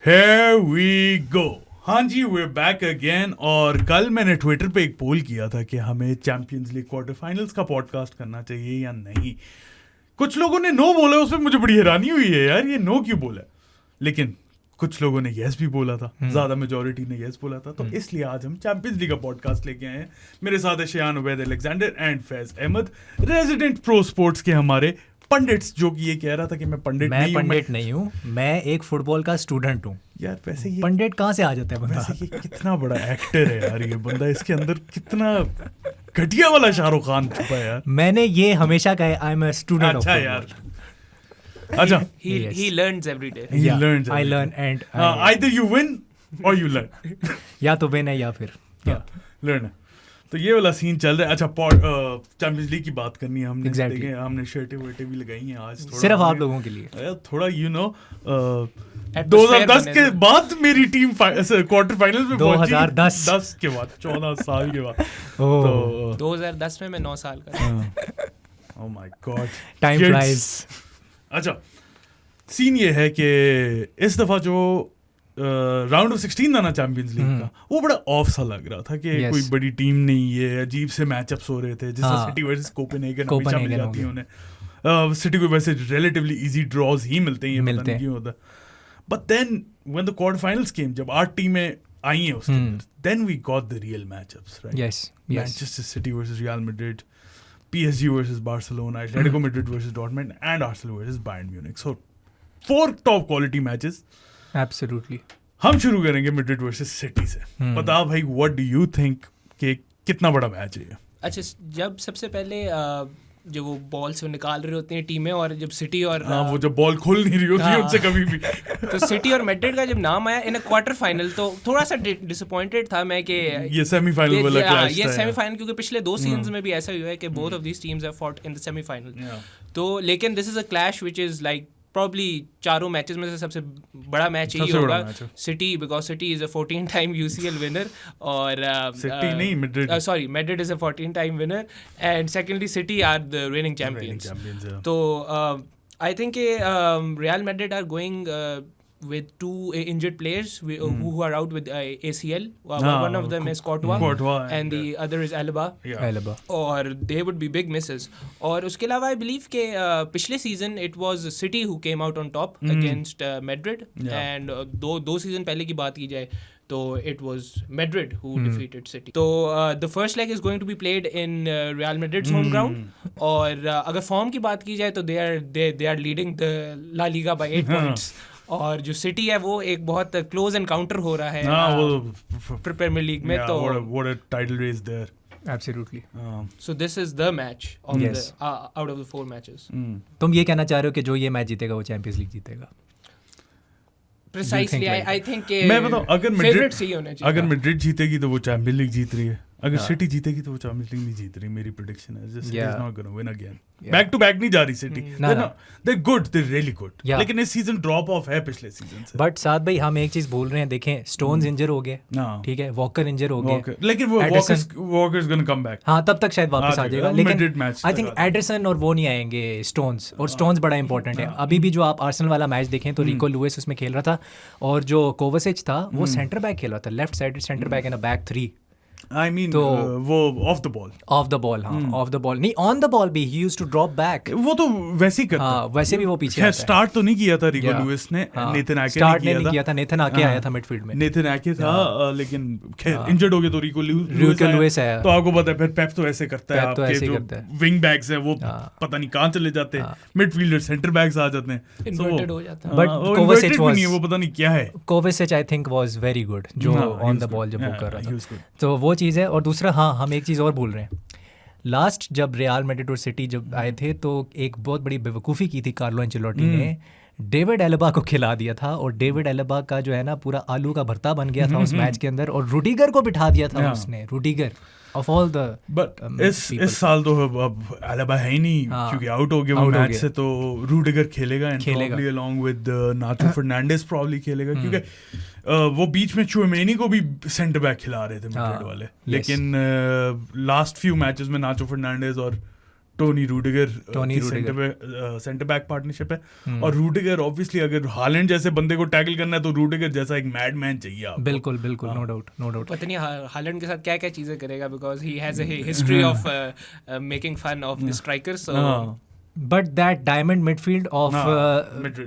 Here we go. हाँ जी, we're back again. और कल मैंने ट्विटर पे एक पोल किया था कि हमें चैंपियंस लीग क्वार्टर फाइनल्स का पॉडकास्ट करना चाहिए या नहीं. कुछ लोगों ने नो बोला, उसमें मुझे बड़ी हैरानी हुई है यार, ये नो क्यों बोला. लेकिन कुछ लोगों ने यस भी बोला था, ज्यादा मेजोरिटी ने यस बोला था. तो इसलिए आज हम चैंपियंस लीग का पॉडकास्ट लेके आए हैं. मेरे साथ है Shayan Ubaid Alexander and Faiz Ahmed, resident pro sports के हमारे पंडित्स, जो कि ये कह रहा था कि मैं पंडित नहीं हूँ, मैं एक फुटबॉल का स्टूडेंट हूँ. यार वैसे ये पंडित कहाँ से आ जाता है बंदा. वैसे ये कितना बड़ा एक्टर है यार ये बंदा, इसके अंदर कितना घटिया वाला शाहरुख खान छुपा है यार. मैंने ये हमेशा कहा है, I am a student of अच्छा यार. अच्छा, he learns every day. he learns I learn and either you win or you learn. या तो विन है या फिर learn. तो ये वाला सीन चल रहा है. अच्छा, चैंपियंस लीग की बात करनी है हमने. Exactly. देखें, हमने शर्टें वर्टें भी लगाई हैं आज, थोड़ा सिर्फ आप लोगों के लिए. थोड़ा 2010 के बाद मेरी टीम क्वार्टर फाइनल में पहुंची. 2010 के बाद, 14 साल के बाद. तो 2010 में मैं 9 साल का. Oh my God, time flies. अच्छा, सीन ये है कि इस दफा जो राउंड ऑफ 16 था ना चैंपियंस लीग का, वो बड़ा ऑफ सा लग रहा था कि कोई बड़ी टीम नहीं है. अजीब से मैचअप्स हो रहे थे, जैसे सिटी वर्सेस कोपेनहेगन हमेशा मिल जाती है उन्हें. सिटी को वैसे रिलेटिवली इजी ड्रॉज ही मिलते हैं, ये पता नहीं क्यों होता. But then when the quarter finals came, जब 8 टीमें आई हैं उसके अंदर, then we got the real matchups, right. Manchester City versus Real Madrid, PSG versus Barcelona, Atletico Madrid versus Dortmund, and Arsenal versus Bayern Munich. So 4 top quality matches. Absolutely. हम शुरू करेंगे Madrid versus city से. बता भाई, what do you think कि कितना बड़ा match है ये? अच्छा, जब सबसे पहले जब वो बॉल से निकाल रही होती हैं टीमें, और जब सिटी और वो जब बॉल खोल नहीं रही होती है उनसे कभी भी, तो सिटी और मैड्रिड का जब नाम आया इन अ क्वार्टर फाइनल, तो थोड़ा सा डिसअपॉइंटेड था मैं कि ये सेमीफाइनल वाला क्लैश था. ये सेमीफाइनल, क्योंकि पिछले 2 सीजन्स में भी ऐसा हुआ है कि both of these teams have fought in the semifinal. तो लेकिन this is a clash which is like probably चारों मैचेस में से सबसे बड़ा मैच यही होगा. City, because City is a 14 time UCL winner, और सिटी नहीं, Madrid, sorry, Madrid is a 14 time winner, and secondly City are the reigning champions. तो I think Real Madrid are going with 2 injured players who are out with ACL. One of them is Courtois and the other is Alaba. और they would be big misses. और उसके अलावा I believe कि पिछले season it was City who came out on top against Madrid, and दो season पहले की बात की जाए तो it was Madrid who defeated City. तो the first leg is going to be played in Real Madrid's home ground. और अगर फॉर्म की बात की जाए तो they are leading the La Liga by 8 points. और जो सिटी है वो एक बहुत क्लोज एनकाउंटर हो रहा है प्रीमियर लीग में. तो what a title race there. Absolutely. So this is the match of the out of the 4 matches. तुम ये कहना चाह रहे हो कि जो ये मैच जीतेगा वो चैंपियंस लीग जीतेगा? Precisely. I think मैं बताऊं, अगर मैड्रिड जीतेगी तो वो चैंपियंस लीग जीत रही है. अगर सिटी जीतेगी तो वो चैंपियंस लीग नहीं जीत रही. मेरी प्रेडिक्शन है City is not gonna win again. Back to back नहीं जा रही City. They good, they really good, लेकिन इस सीजन ड्रॉप ऑफ है पिछले सीजन से. बट साथ भाई हम एक चीज बोल रहे हैं, देखें स्टोन्स इंजर हो गए, ठीक है, वॉकर इंजर हो गए, लेकिन वो walker is gonna come back. हां, तब तक शायद वापस आ जाएगा. लेकिन आई थिंक एडरसन और वो नहीं आएंगे, स्टोन्स. और स्टोन्स बड़ा इंपॉर्टेंट है. अभी भी जो आप आर्सेनल वाला मैच देखें तो रिको लुइस उसमें खेल रहा था, और जो कोवासिच था वो सेंटर बैक खेल रहा था, left side centre back in a back 3. I mean, तो वो ऑफ द बॉल, हाँ, ऑफ द बॉल नहीं, ऑन द बॉल भी ही यूज्ड टू ड्रॉप बैक. वो तो वैसे ही करता. हाँ, वैसे भी वो पीछे आता है. स्टार्ट तो नहीं किया था रिको लुइस ने, नेथन आके स्टार्ट नहीं किया था. नेथन आके आया था मिडफील्ड में. नेथन आके था, लेकिन इंजर्ड हो गया तो रिको लुइस आया. तो आपको पता है फिर पेप तो ऐसे करता है, आपके जो विंग बैक्स है वो पता नहीं कहां चले जाते हैं, मिडफील्डर सेंटर बैक्स आ जाते हैं, इन्वर्टेड हो जाता है. बट कोवासिच वाज, वो पता नहीं क्या है. कोवासिच I think was very good जो ऑन द बॉल जब वो कर रहा था. तो वो चीज़ है. और दूसरा, हाँ, हम एक चीज़ और भूल रहे हैं. लास्ट जब रियल मैड्रिड और सिटी जब आए थे तो एक बहुत बड़ी बेवकूफ़ी की थी कार्लो एंचेलोटी ने. डेविड एल्बा को खिला दिया था, और डेविड एल्बा का जो है ना पूरा आलू का भरता बन गया था उस मैच के अंदर, और रूडिगर को बिठा दिया था उसने. Rudiger of all the, but इस साल तो अब एल्बा है ही नहीं, क्योंकि आउट हो गया वो मैच से. तो रूडिगर खेलेगा, and probably along with Nacho Fernandez probably खेलेगा, क्योंकि वो बीच में चुएमेनी को भी सेंटर बैक खिला रहे थे मैड्रिड वाले. लेकिन लास्ट फ्यू मैचेस में नाचो फर्नांडिस और Tony Rudiger centre back partnership है। और रूडिगर ऑब्वियसली अगर हालैंड जैसे बंदे को टैकल करना है तो रूडिगर जैसा एक मैडमैन चाहिए आपको। बिल्कुल बिल्कुल, नो डाउट। पता नहीं हालैंड के साथ क्या क्या चीजें करेगा, because he has a history of making fun of the strikers. But that diamond midfield of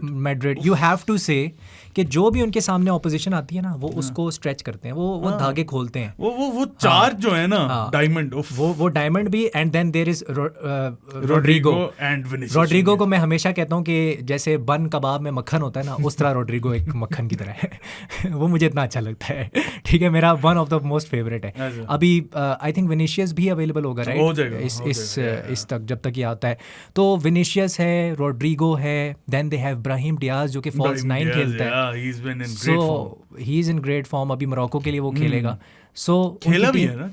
Madrid, you have to say कि जो भी उनके सामने ऑपोजिशन आती है ना, वो उसको स्ट्रेच करते हैं, वो धागे खोलते हैं। वो चार जो है ना डायमंड, वो डायमंड भी, and then there is Rodrigo and Vinicius. Rodrigo को मैं हमेशा कहता हूँ कि जैसे बन कबाब में मक्खन होता है ना, उस तरह रोड्रिगो एक मक्खन की तरह है। वो मुझे इतना अच्छा लगता है, ठीक है, मेरा one of the most favourite है। अभी आई थिंक विनीशियस भी अवेलेबल होगा, राइट, इस तक जब तक ये आता है। तो विनीशियस है, रोड्रिगो है, then they have Brahim Diaz जो कि फॉल्स 9 खेलता है। He's been in great form. So he is in great form. अभी मोरक्को के लिए वो खेलेगा। So खेला भी है ना,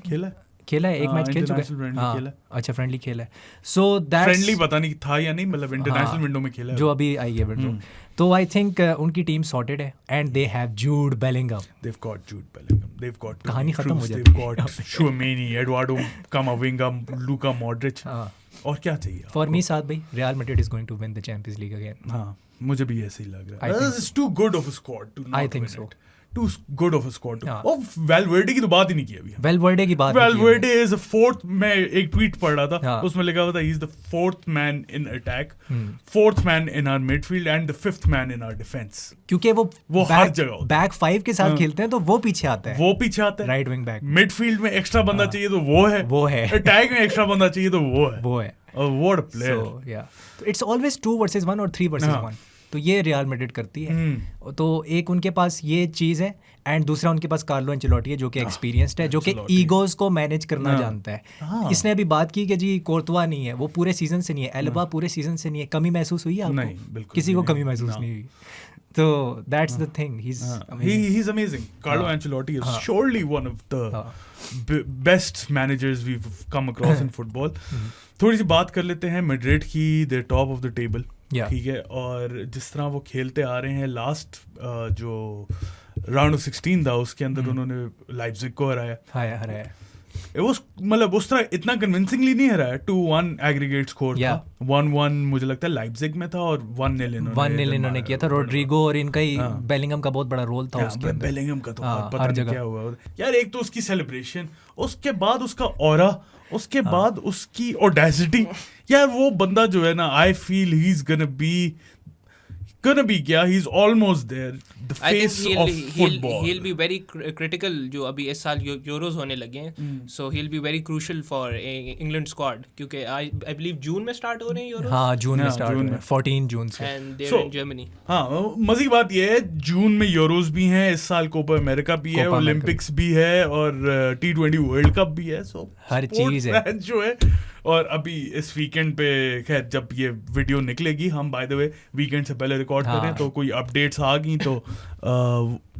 खेला है एक मैच खेल चुका है। हाँ, अच्छा, फ्रेंडली खेला है। So that's फ्रेंडली पता नहीं था या नहीं, मतलब इंटरनेशनल विंडो में खेला है जो अभी आई है विंडो। तो आई थिंक उनकी टीम सॉर्टेड है, and they have Jude Bellingham. They've got Jude Bellingham. They've got कहानी खत्म हो जाती है। They've got Tchouaméni, Eduardo Camavinga, Luka Modric। और क्या चाहिए फॉर मी साथ भाई, Real Madrid is going to win the Champions League again. हाँ, मुझे भी ऐसे ही लग रहा है। It's too good of a squad to not I think win so. it. Too good of a squad. और वेलवर्डे की तो बात ही नहीं की अभी। वेलवर्डे की बात, वेलवर्डे इज द फोर्थ, मैं एक ट्वीट पढ़ रहा था, उसमें लिखा हुआ था he is the fourth man in attack, fourth man in our midfield and the fifth man in our defence. क्योंकि वो हर जगह बैक 5 के साथ खेलते हैं, तो वो पीछे आता है, राइट विंग बैक। मिडफील्ड में एक्स्ट्रा बंदा चाहिए तो वो है। अटैक में एक्स्ट्रा बंदा चाहिए तो वो है। What a player. So, yeah. So it's always 2 versus 1 और 3 versus 1. तो ये रियल मैड्रिड करती है। तो एक उनके पास ये चीज़ है, एंड दूसरा उनके पास कार्लो एंचेलोटी है जो कि एक्सपीरियंस्ड है, जो कि ईगोज को मैनेज करना जानता है। इसने अभी बात की कि जी कोर्तवा नहीं है, वो पूरे सीजन से नहीं है, एल्बा पूरे सीजन से नहीं है। कमी महसूस हुई आपको? नहीं, बिल्कुल किसी को कमी महसूस नहीं हुई। तो that's the thing, he's amazing. Carlo Ancelotti is surely one of the best managers we've come across in football. थोड़ी सी बात कर लेते हैं मैड्रिड की। they're top of the table, ठीक है, और जिस तरह वो खेलते आ रहे हैं, लास्ट जो राउंड ऑफ 16 था उसके अंदर उन्होंने लाइप्जिग को हराया। वो मतलब उस तरह इतना कन्विंसिंगली नहीं हराया, 2-1 एग्रीगेट स्कोर था। 1-1 मुझे लगता है लाइप्जिग में था, और 1-0 इन्होंने किया था। रोड्रिगो और इनका ही बेलिंगम का बहुत बड़ा रोल था उसके अंदर। बेलिंगम का तो पता नहीं क्या हुआ यार। एक तो उसकी सेलिब्रेशन, उसके बाद उसका ऑरा, उसके बाद उसकी ऑडेसिटी। यार वो बंदा जो है ना, I feel he is gonna B क्या, he is almost there, the face of football. He'll be very critical जो अभी इस साल यूरोज होने लगे हैं, so he'll be very crucial for England squad, क्योंकि I believe जून में स्टार्ट हो रहे हैं यूरोज। हाँ, जून में स्टार्ट हो रहे हैं, 14 जून से। and they're in Germany। हाँ, मजे की बात ये है, जून में यूरोज भी हैं, इस साल कोपा अमेरिका भी है, ओलंपिक्स भी है, और T20 वर्ल्ड कप भी है। सो हर चीज है जो है। और अभी इस वीकेंड पे, खैर जब ये वीडियो निकलेगी, हम बाय द वे वीकेंड से पहले रिकॉर्ड कर रहे हैं, तो कोई अपडेट्स आ गई तो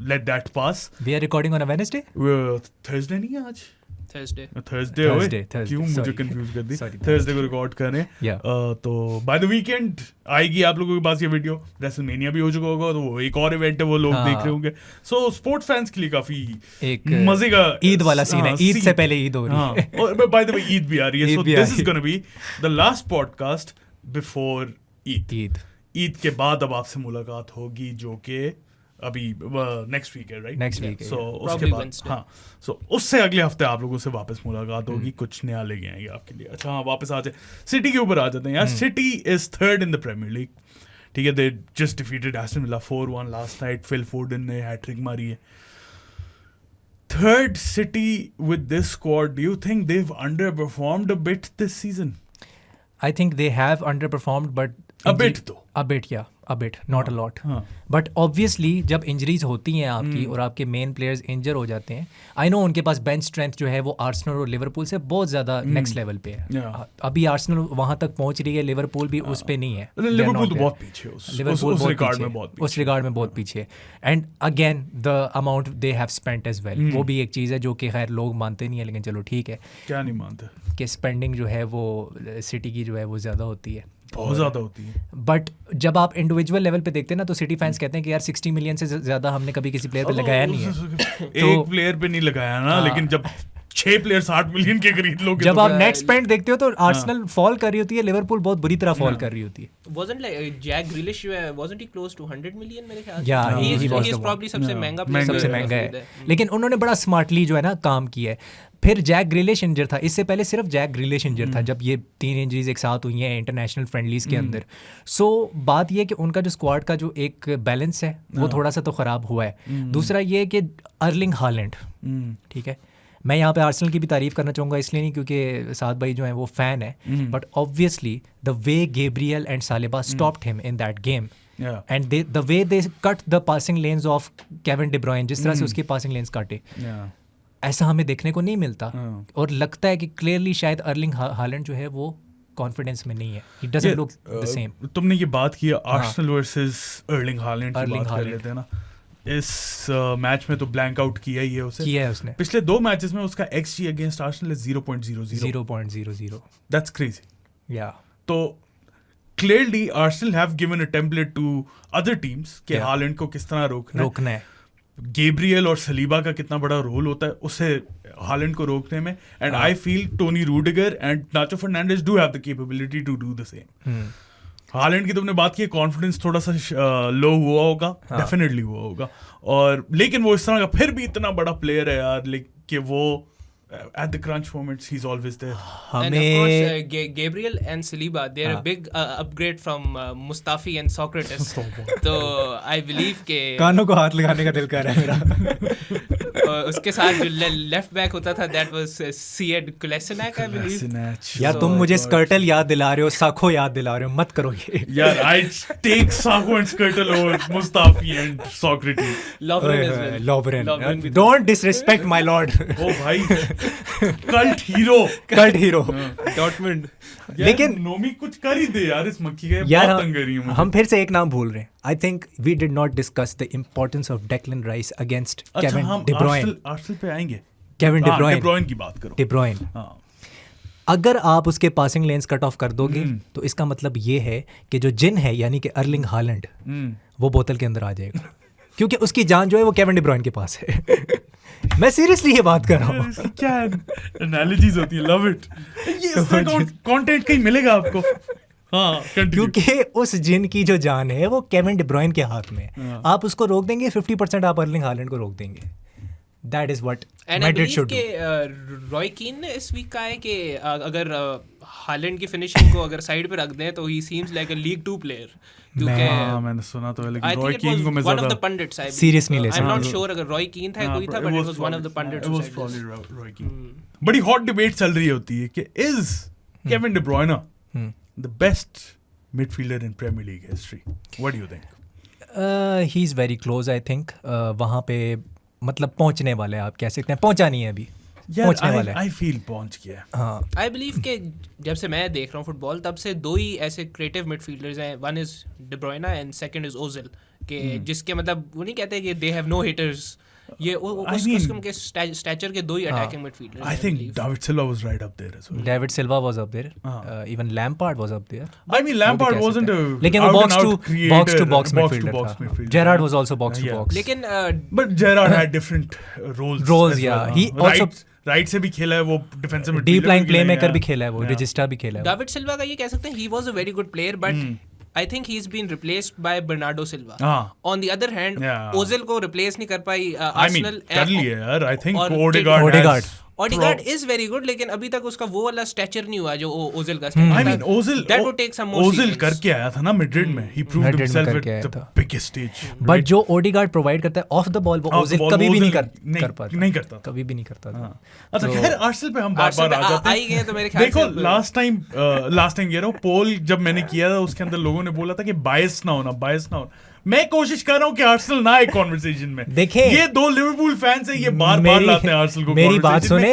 let that pass. We are recording on a Wednesday, Thursday नहीं है आज, थर्सडे क्यों मुझे कंफ्यूज कर दी। थर्सडे को रिकॉर्ड कर रहे हैं, तो बाय द वीकेंड आएगी आप लोगों के पास ये वीडियो। रेसलमेनिया भी हो चुका होगा, तो वो एक और इवेंट है, वो लोग देख रहे होंगे। सो स्पोर्ट्स फैंस के लिए काफी एक मजे का ईद वाला सीन है। ईद से पहले ईद हो रही है, और बाय द वे ईद भी आ रही है। So this is gonna be the last podcast before Eid के बाद अब आपसे मुलाकात होगी, जो कि अभी नेक्स्ट वीक है, राइट? Next week. सो उसके बाद हाँ, सो उससे अगले हफ्ते आप लोगों से वापस मुलाकात होगी, कुछ नया लेके आएंगे आपके लिए। अच्छा हाँ, वापस आ जाए सिटी के ऊपर आ जाते हैं यार। City is third in the Premier League, ठीक है। They just defeated Aston Villa 4-1 last night. Phil Foden ने हैट्रिक मारी है। Third City with this squad, do you think they have underperformed a bit this season? I think they have underperformed, but a bit, not a lot. But obviously जब injuries होती हैं आपकी और आपके main players इंजर हो जाते हैं, I know उनके पास बेंच स्ट्रेंथ जो है वो आर्सेनल और लिवरपूल से बहुत ज़्यादा नेक्स्ट लेवल पे है। अभी आर्सेनल वहाँ तक पहुँच रही है, लिवरपूल भी उस पे नहीं है। लिवरपूल तो बहुत पीछे है, लिवरपूल उस रिगार्ड में बहुत पीछे है। And again the amount they have spent as well, वो भी एक चीज़ है जो कि खैर लोग मानते नहीं है, लेकिन चलो ठीक है। क्या नहीं मानते कि स्पेंडिंग जो है वो सिटी की जो है वो ज़्यादा होती है, बहुत ज़्यादा होती है। बट जब आप इंडिविजुअल लेवल पे देखते हैं ना, तो सिटी फैंस कहते हैं कि यार 60 मिलियन से ज़्यादा हमने कभी किसी प्लेयर पे लगाया नहीं है। एक प्लेयर पे नहीं लगाया ना, लेकिन जब 6 प्लेयर 60 मिलियन के खरीद लो। जब आप नेट स्पेंड देखते हो तो आर्सेनल फॉल कर रही होती है, लिवरपूल बहुत बुरी तरह फॉल कर रही होती है। Wasn't like Jack Grealish wasn't he close to 100 million मेरे ख्याल से? Yeah, he is probably सबसे महंगा player, सबसे महंगा है। लेकिन उन्होंने बड़ा स्मार्टली जो है ना काम किया है। फिर जैक ग्रिलिश इंजर था, इससे पहले सिर्फ जैक ग्रिलिश इंजर था जब ये 3 इंजरीज एक साथ हुई हैं इंटरनेशनल फ्रेंडलीज के अंदर। सो बात ये है कि उनका जो स्क्वाड का जो एक बैलेंस है वो थोड़ा सा तो ख़राब हुआ है। दूसरा ये है कि अर्लिंग हालैंड, ठीक है, मैं यहाँ पे आर्सेनल की भी तारीफ करना चाहूँगा, इसलिए नहीं क्योंकि साद भाई जो है वो फ़ैन है, but obviously the way Gabriel and Saliba stopped him in that game and the way they cut the passing lanes of Kevin De Bruyne, जिस तरह से उसकी पासिंग लेन्स काटे, ऐसा हमें देखने को नहीं मिलता। और लगता है कि क्लियरली शायद अर्लिंग हालैंड जो है वो कॉन्फिडेंस में नहीं है, he doesn't look the same. तुमने ये बात की आर्सेनल वर्सेस अर्लिंग हालैंड की बात कर लेते हैं ना, इस मैच में तो ब्लैंक आउट किया ही है उसने। पिछले 2 मैचेस में उसका XG against Arsenal is 0.00। That's crazy. या तो clearly Arsenal have given a template to other teams कि हालैंड को किस तरह रोकना है। गैब्रियल और सलीबा का कितना बड़ा रोल होता है उससे हालैंड को रोकने में, and I feel Toni Rudiger and Nacho Fernandez do have the capability to do the same. Haaland की तुमने बात की, कॉन्फिडेंस थोड़ा सा लो हुआ होगा, डेफिनेटली हुआ होगा, और लेकिन वो इस तरह का फिर भी इतना बड़ा प्लेयर है यार, कि वो at the crunch moments he's always there. And of course Gabriel and Saliba, they're a big upgrade from Mustafi and Socrates. तो I believe के कानों को हाथ लगाने का दिल कर रहा है मेरा। उसके साथ जो लेफ्ट बैक होता था that was Sead Kolasinac I believe. यार तुम मुझे स्कर्टल याद दिला रहे हो, साखो याद दिला रहे हो, मत करो ये यार। I take Sakho and Skirtle over Mustafi and Socrates. Lovren. Don't disrespect my lord. ओ भाई कल्ट हीरो डॉर्टमुंड। लेकिन नोमी कुछ कर ही दे यार इस मक्खी के, यार बहुत तंग कर रही हूं। हम फिर से एक नाम भूल रहे हैं। I think we did not discuss the importance of Declan Rice against Kevin De Bruyne. Arsenal पे आएंगे। केविन डी ब्रुयन की बात करो। डी ब्रुयन, अगर आप उसके पासिंग लेन्स कट ऑफ कर दोगे तो इसका मतलब ये है कि जो जिन है यानी कि अर्लिंग हालैंड वो बोतल के अंदर आ जाएगा, क्योंकि उसकी जान जो है वो केविन डी ब्रुयन के पास है। मैं सीरियसली ये बात कर रहा हूँ। क्या एनालॉजीज होती है, लव इट। ये कंटेंट कहीं मिलेगा आपको। हाँ, क्योंकि उस जिन की जो जान है वो केविन डी ब्रुयन के हाथ में। आप उसको रोक देंगे 50%, आप अर्लिंग हालैंड को रोक देंगे। That is what Madrid should do. Roy कीन ने इस वीक कहा है कि अगर हालैंड की फिनिशिंग को अगर साइड पे रख दें तो he seems like a League 2 player. मैंने सुना तो है, लेकिन रॉय कीन को मैं one of the pundits serious नहीं ले सकता। I'm not sure अगर रॉय कीन था कोई था, but it was one of the pundits. It was probably Roy कीन। बड़ी हॉट डिबेट चल रही होती है कि is Kevin De Bruyne the best midfielder in Premier League history? What do you think? He is very close, I think. वहाँ पे मतलब पहुंचने वाले, आप कह सकते हैं, पहुंचा नहीं है अभी, पहुंचने वाला है। आई फील पहुंच गया। हाँ, आई बिलीव के जब से मैं देख रहा हूँ फुटबॉल तब से 2 ही ऐसे क्रिएटिव मिडफील्डर्स हैं, one is day ब्रुयने and second is Ozil, के जिसके मतलब वो नहीं कहते कि दे हैव नो हिटर्स, ये उसके स्टैचर के 2 ही attacking midfielders. I think David Silva was right up there as well. David Silva was up there, even Lampard was up there. I mean Lampard wasn't, लेकिन वो box to box midfielder था। Gerrard was also box to box, लेकिन but Gerrard had different roles. या he also right से भी खेला है, वो डिफेंसिव में डीप लाइन प्लेमेकर भी खेला है, वो रजिस्टर भी खेला है। डेविड सिल्वा का ये कह सकते हैं he was a very good player, but I think he's been replaced by Bernardo Silva. On the other hand, Ozil को replace नहीं कर पाई Arsenal। कर लिया यार, I think Odegaard is very good, लेकिन अभी तक उसका वो वाला स्टैचर नहीं हुआ जो ओजिल का। I mean that would take some more seasons. Ozil करके आया था ना मैड्रिड में, he proved himself at the biggest stage. But जो Odegaard provide करता है ऑफ द बॉल वो ओजिल कभी भी नहीं कर पाता, नहीं करता, कभी भी नहीं करता। अच्छा खैर आर्सेनल पे हम बार-बार आ जाते हैं। देखो लास्ट टाइम कह रहा हूँ, पोल जब मैंने किया था उसके अंदर लोगों ने बोला था कि बायस ना होना। मैं कोशिश कर रहा हूँ कि आर्सेनल ना आए कॉन्वर्सेशन में। देखें, ये 2 लिवरपूल फैंस हैं, ये बार-बार लाते हैं आर्सेनल को। मेरी बात सुने,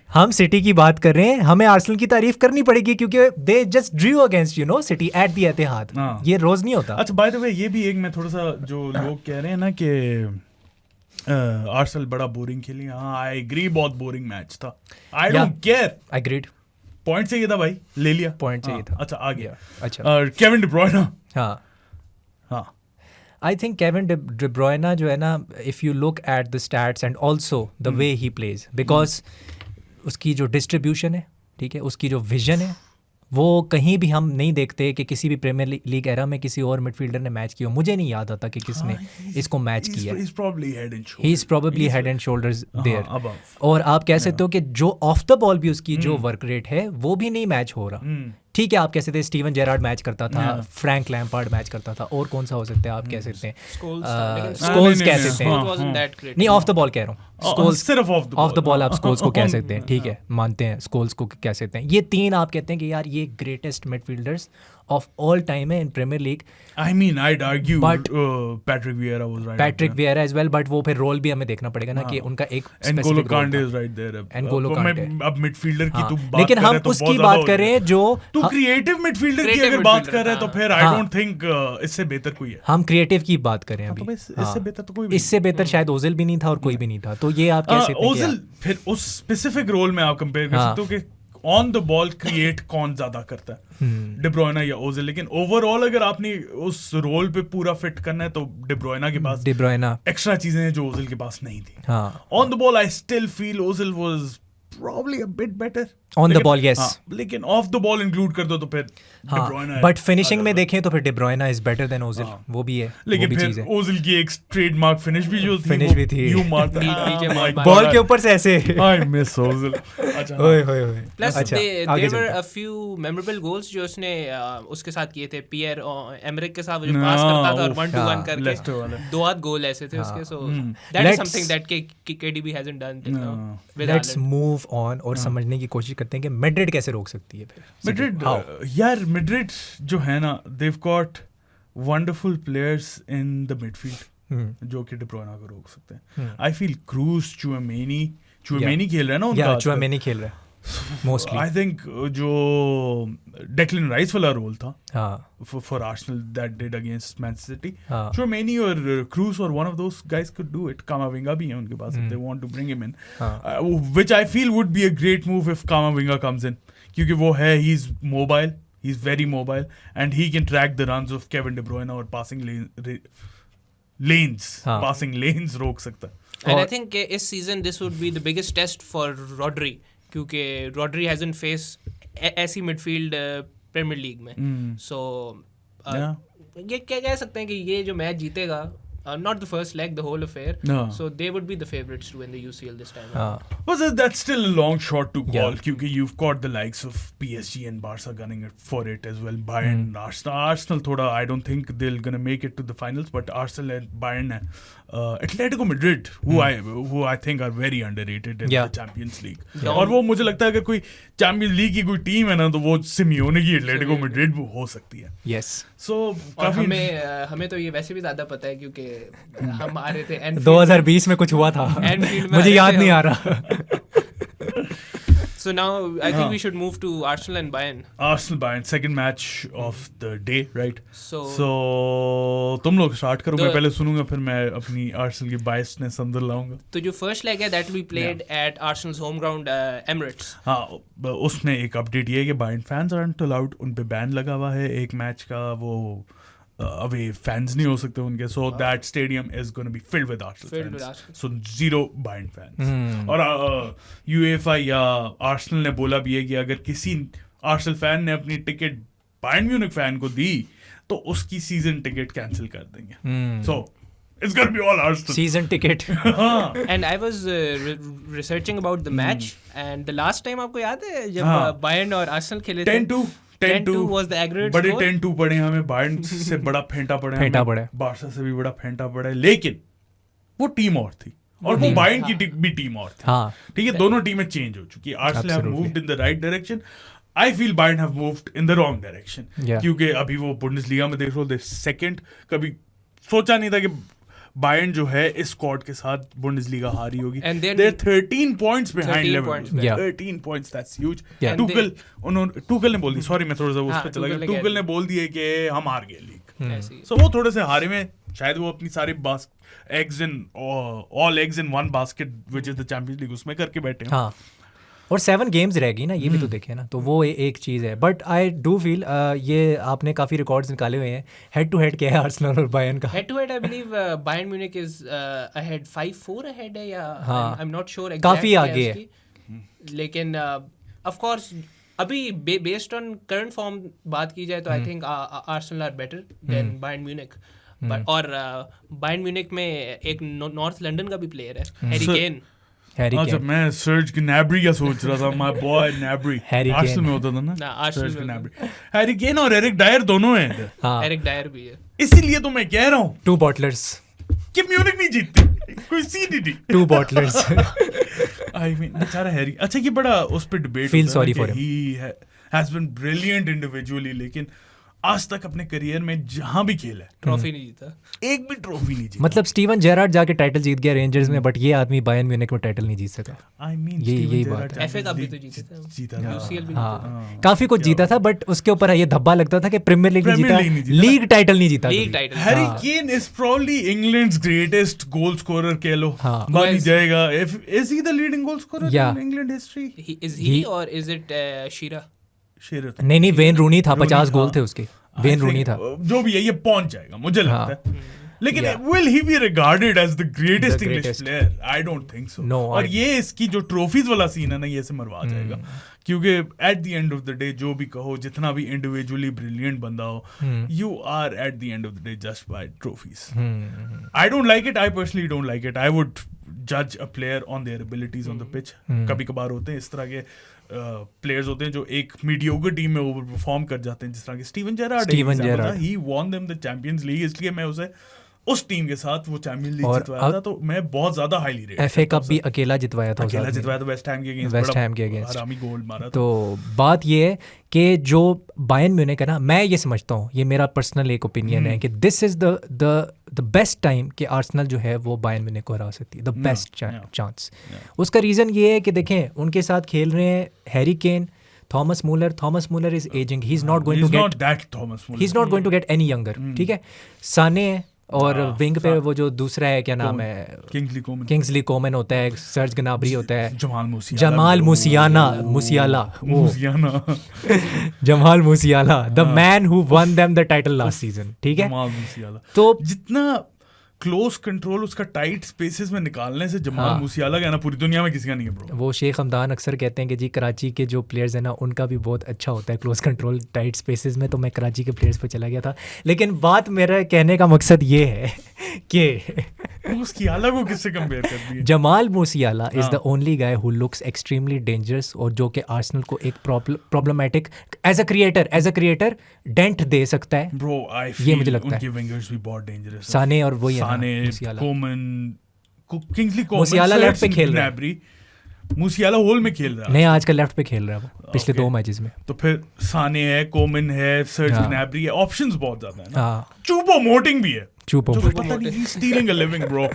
हम सिटी की बात कर रहे हैं, हमें आर्सेनल की तारीफ करनी पड़ेगी क्योंकि they just drew against City at the Etihad. ये रोज नहीं होता। अच्छा बाय द वे, ये भी एक मैं थोड़ा सा जो लोग कह रहे हैं ना कि आर्सेनल बड़ा बोरिंग खेली, हाँ आई एग्री, बहुत बोरिंग मैच था। I don't care, agreed. Point चाहिए था भाई, ले लिया, पॉइंट चाहिए था। अच्छा आ गया। अच्छा केविन डी ब्रुयने, हाँ I think Kevin De Bruyne जो है ना, if you look at the stats and also the way he plays, because उसकी जो डिस्ट्रीब्यूशन है, ठीक है, उसकी जो विजन है, वो कहीं भी हम नहीं देखते कि किसी भी प्रीमियर लीग एरा में किसी और मिडफील्डर ने मैच किया। मुझे नहीं याद आता कि किसने इसको मैच किया। He is probably head and shoulders there. और आप कह सकते हो कि जो ऑफ द बॉल भी उसकी जो वर्क रेट है वो भी नहीं मैच हो रहा। ठीक है, आप कह सकते हैं स्टीवन जेरार्ड मैच करता था, फ्रैंक लैम्पार्ड मैच करता था, और कौन सा हो सकता है आप कह सकते हैं, स्कोल्स कह सकते हैं, नहीं ऑफ द बॉल कह रहा हूँ, स्कोल्स सिर्फ ऑफ द बॉल आप स्कोल्स को कह सकते हैं, ठीक है, मानते हैं स्कोल्स को कह सकते हैं। ये तीन आप कहते हैं कि यार ये greatest midfielders of all time in Premier League. I mean, I'd argue Patrick Vieira was right. Patrick Vieira as well, but वो फिर रोल भी हमें देखना पड़ेगा ना कि उनका एक N'Golo Kante is right there. N'Golo Kante. अब मिडफील्डर की तू बात लेकिन हम उसकी बात करें जो तू क्रिएटिव मिडफील्डर की अगर बात कर रहे हैं तो फिर I don't think इससे बेहतर कोई है। हम क्रिएटिव की बात करें अभी, इससे बेहतर तो कोई भी, इससे बेहतर शायद ओजिल भी नहीं था और कोई भी नहीं था। तो ये आप कह सकते हैं ओजिल फिर उस स्पेसिफिक रोल में आप कंपेयर कर सकते हो कि ऑन द बॉल क्रिएट कौन ज्यादा करता है, डी ब्रुयना या ओजिल। लेकिन ओवरऑल अगर आपने उस रोल पे पूरा फिट करना है तो डी ब्रुयना के पास एक्स्ट्रा चीजें हैं जो ओजिल के पास नहीं थी। On the ball I still feel Ozil was probably a bit better on the ball, yes, लेकिन ऑफ द बॉल इंक्लूड कर दो तो फिर डी ब्रुयना। बट फिनिशिंग में देखें तो फिर De Bruyne is better than Ozil, वो भी है। लेकिन फिर ओजिल की एक ट्रेडमार्क फिनिश भी जो थी, फिनिश भी थी, यू मारता बॉल के ऊपर से ऐसे, आई मिस ओजिल। अच्छा ओए होए होए। Plus there were a few memorable goals जो उसने उसके साथ किए थे, पियर एमरिक के साथ जो पास करता था और 1-2-1 करके दो आध गोल ऐसे थे उसके। सो that is something that KDB hasn't done till now. Let's move on और समझने की कोशिश करते हैं कि मैड्रिड कैसे रोक सकती है फिर। मैड्रिड यार, मैड्रिड जो है ना, they've got wonderful players in the midfield जो कि डी ब्रुयना को रोक सकते हैं। आई फील क्रूज, चुआमेनी खेल रहा है ना उनका, चुआमेनी खेल रहा है मोस्टली। आई थिंक जो डेक्लन राइस वाला रोल था for Arsenal that did against Manchester City, Tchouameni और क्रूज और one of those guys could do it. Camavinga भी है उनके पास, if they want to bring him in, which I feel would be a great move if Camavinga comes in, क्योंकि वो है, he is mobile, he is very mobile and he can track the runs off Kevin D Bruyne और passing lanes रोक सकता है। And I think इस season this would be the biggest test for Rodri, क्योंकि Rodri hasn't faced ऐसी midfield premiere League में। सो ये क्या कह सकते हैं कि ये जो मैच जीतेगा, not the first leg, the whole affair. No. So they would be the favorites to win the UCL this time. But that's still a long shot to call, because you've got the likes of PSG and Barca gunning it for it as well. Bayern, Arsenal thoda, I don't think they're gonna make it to the finals, but Arsenal and Bayern, Atletico Madrid, who I think are very underrated in the Champions League. और वो मुझे लगता है अगर कोई Champions League की कोई team है ना, तो वो सिमियोने की Atletico Madrid हो सकती है। Yes. So हमें तो ये वैसे भी ज्यादा पता है क्योंकि हम आ रहे थे 2020 में कुछ हुआ था, मुझे याद नहीं आ रहा। So now I think we should move to Arsenal and Bayern. Arsenal Bayern, second match of the day, right? So तुम लोग स्टार्ट करो, मैं पहले सुनूंगा, फिर मैं अपनी आर्सेनल की बायसनेस अंदर लाऊंगा। तो जो फर्स्ट लेग है that we played at Arsenal's home ground Emirates. हाँ, उसमें एक अपडेट ये है कि Bayern fans aren't allowed, उन पे बैन लगा हुआ है एक मैच का, वो अवे फैंस नहीं हो सकते उनके, so that stadium is gonna be filled with Arsenal fans, so zero Bayern fans. और यूएफए या आर्सेनल ने बोला भी है कि अगर किसी आर्सेनल फैन ने अपनी टिकट बायर्न म्यूनिख फैन को दी तो उसकी सीजन टिकट कैंसिल कर देंगे। सो it's gonna be all Arsenal season ticket. And I was researching about the match, and the last time आपको याद है जब बायर्न और आर्सेनल खेले थे 10-2 was the aggregate बड़े score. 10-2 पड़े हमें, बायर्न से बड़ा फेंटा पड़े हमें, बार्सा से भी बड़ा फेंटा पड़ा है, लेकिन वो टीम और थी और वो बायर्न की भी टीम और थी। ठीक है, दोनों टीमें चेंज हो चुकी है। Arsenal have moved in the right direction, I feel Bayern have moved in the wrong direction, क्योंकि अभी वो बुंडेसलीगा में देख लो, दे सेकंड। कभी सोचा नहीं था कि बायर्न जो है इस स्क्वाड के साथ बुंडेसलीगा हारी होगी। They're 13 points behind Leverkusen. 13 points, that's huge. Tuchel ने बोल दी, सॉरी मैं थोड़ा सा उस पे चला गया, टूकल ने बोल दिया कि हम हार गए लीग। सो वो थोड़े से हारे में शायद वो अपनी सारे all eggs in one basket which is the Champions League उसमें करके बैठे हैं। और 7 गेम्स रहेगी ना, ये भी तो देखे ना, तो वो एक चीज़ है. बट आई डू फील ये आपने काफ़ी रिकॉर्ड्स निकाले हुए हैं. हेड टू हेड क्या है आर्सेनल और बायर्न का? Head to head I believe Bayern Munich is ahead 5-4 ahead है, या आई एम नॉट श्योर काफ़ी आगे है. लेकिन ऑफ कोर्स अभी बेस्ड ऑन करंट फॉर्म बात की जाए तो I think Arsenal are better than Bayern Munich. But और बायर्न म्यूनिख में एक नॉर्थ लंदन का भी प्लेयर है, हैरी केन. अच्छा, मैं सर्ज ग्नैब्री का सोच रहा था. माय बॉय ग्नैब्री आर्सेनल में होता था ना, सर्ज ग्नैब्री. हैरी केन और एरिक डायर दोनों हैं. एरिक डायर भी है. इसीलिए तो मैं कह रहा हूँ 2 बॉटलर्स कि म्यूनिख नहीं जीतती, कोई सीन ही नहीं. 2 बॉटलर्स. आई मीन बेचारा हैरी. अच्छा, ये बड़ा उस पे debate feel sorry for him. He has been brilliant individually, लेकिन आज तक अपने करियर में जहां भी खेला है ट्रॉफी नहीं जीता, एक भी ट्रॉफी नहीं जीता. मतलब स्टीवन जेरार्ड जाके टाइटल जीत गया रेंजर्स में, बट ये आदमी बायर्न म्यूनिख में टाइटल नहीं जीत सका. आई मीन यही बात है. एफए कप भी तो जीता था, यूसीएल भी जीता था, काफी कुछ जीता था, बट उसके ऊपर ये धब्बा लगता था कि प्रीमियर लीग नहीं जीता, लीग टाइटल नहीं जीता. Harry Kane is probably England's greatest goal scorer कह लो, मानी जाएगा. Is he the leading goal scorer in England history? Is he और इज इट शीरा? नहीं, वेन रूनी था. 50 गोल थे उसके. वेन रूनी था. जो भी है ये पहुंच जाएगा मुझे लगता है. लेकिन will he be regarded as the greatest English player? I don't think so. और ये इसकी जो ट्रॉफीज वाला सीन है ना, ये से मरवा जाएगा. क्योंकि at the end of the day जो भी कहो, जितना भी इंडिविजुअली ब्रिलियंट बंदा हो, you are at the end of the day just by trophies. I don't like it. I personally don't like it. I would जज a player on their abilities on the pitch. कभी कभार होते हैं इस तरह के प्लेयर्स होते हैं जो एक मीडियोकर टीम में ओवर परफॉर्म कर जाते हैं, जिस तरह के Steven Gerrard. He won them the Champions League, इसलिए मैं उसे उस टीम के साथ वो चैंपियंस लीग जितवाया था, तो मैं बहुत ज्यादा हाईली रेट. एफए कप भी अकेला जितवाया था वेस्ट हैम के अगेंस्ट आरामी गोल मारा. तो बात ये है कि जो बायर्न म्यूनिख है ना, मैं ये समझता हूँ, ये मेरा पर्सनल एक ओपिनियन है कि this is the best time कि आर्सेनल जो है वो बायर्न म्यूनिख को हरा सकती है. The best chance. उसका रीज़न ये है कि देखें उनके साथ खेल रहे हैं Harry Kane, Thomas Muller is ageing. He is not going to get any younger. ठीक है. साने और विंग पे वो जो दूसरा है, क्या नाम है, किंग्सली कोमन होता है. सर्ज ग्नाब्री होता है. Jamal मूसियाला the man who one them the title last season. ठीक है. तो जितना क्लोज कंट्रोल उसका टाइट स्पेसेस में निकालने से जमाल मूसियाला का ना पूरी दुनिया में किसी का नहीं है ब्रो. वो शेख हमदान अक्सर कहते हैं कि जी कराची के जो प्लेयर्स हैं ना, उनका भी बहुत अच्छा होता है क्लोज कंट्रोल टाइट स्पेसेस में. तो मैं कराची के प्लेयर्स पे चला गया था. लेकिन बात मेरा कहने का मकसद ये है कि मूसियाला को किससे कंपेयर कर दिया? Jamal Musiala is the only guy who looks extremely dangerous, और जो कि आर्सेनल को एक problematic as a creator dent दे सकता है. ब्रो आई फील ये मुझे लगता है उनके विंगर्स भी बहुत डेंजरस. साने और वही मूसियाला लेफ्ट पे खेल रहा है. मूसियाला होल में खेल रहा है. नहीं, आजकल लेफ्ट पे खेल रहा है वो पिछले 2 मैचेस में. तो फिर साने है, कोमन है, सर्ज ग्नैब्री है, ऑप्शंस बहुत ज्यादा है ना. चूपो-मोटिंग भी है. पता नहीं, he's stealing a living bro.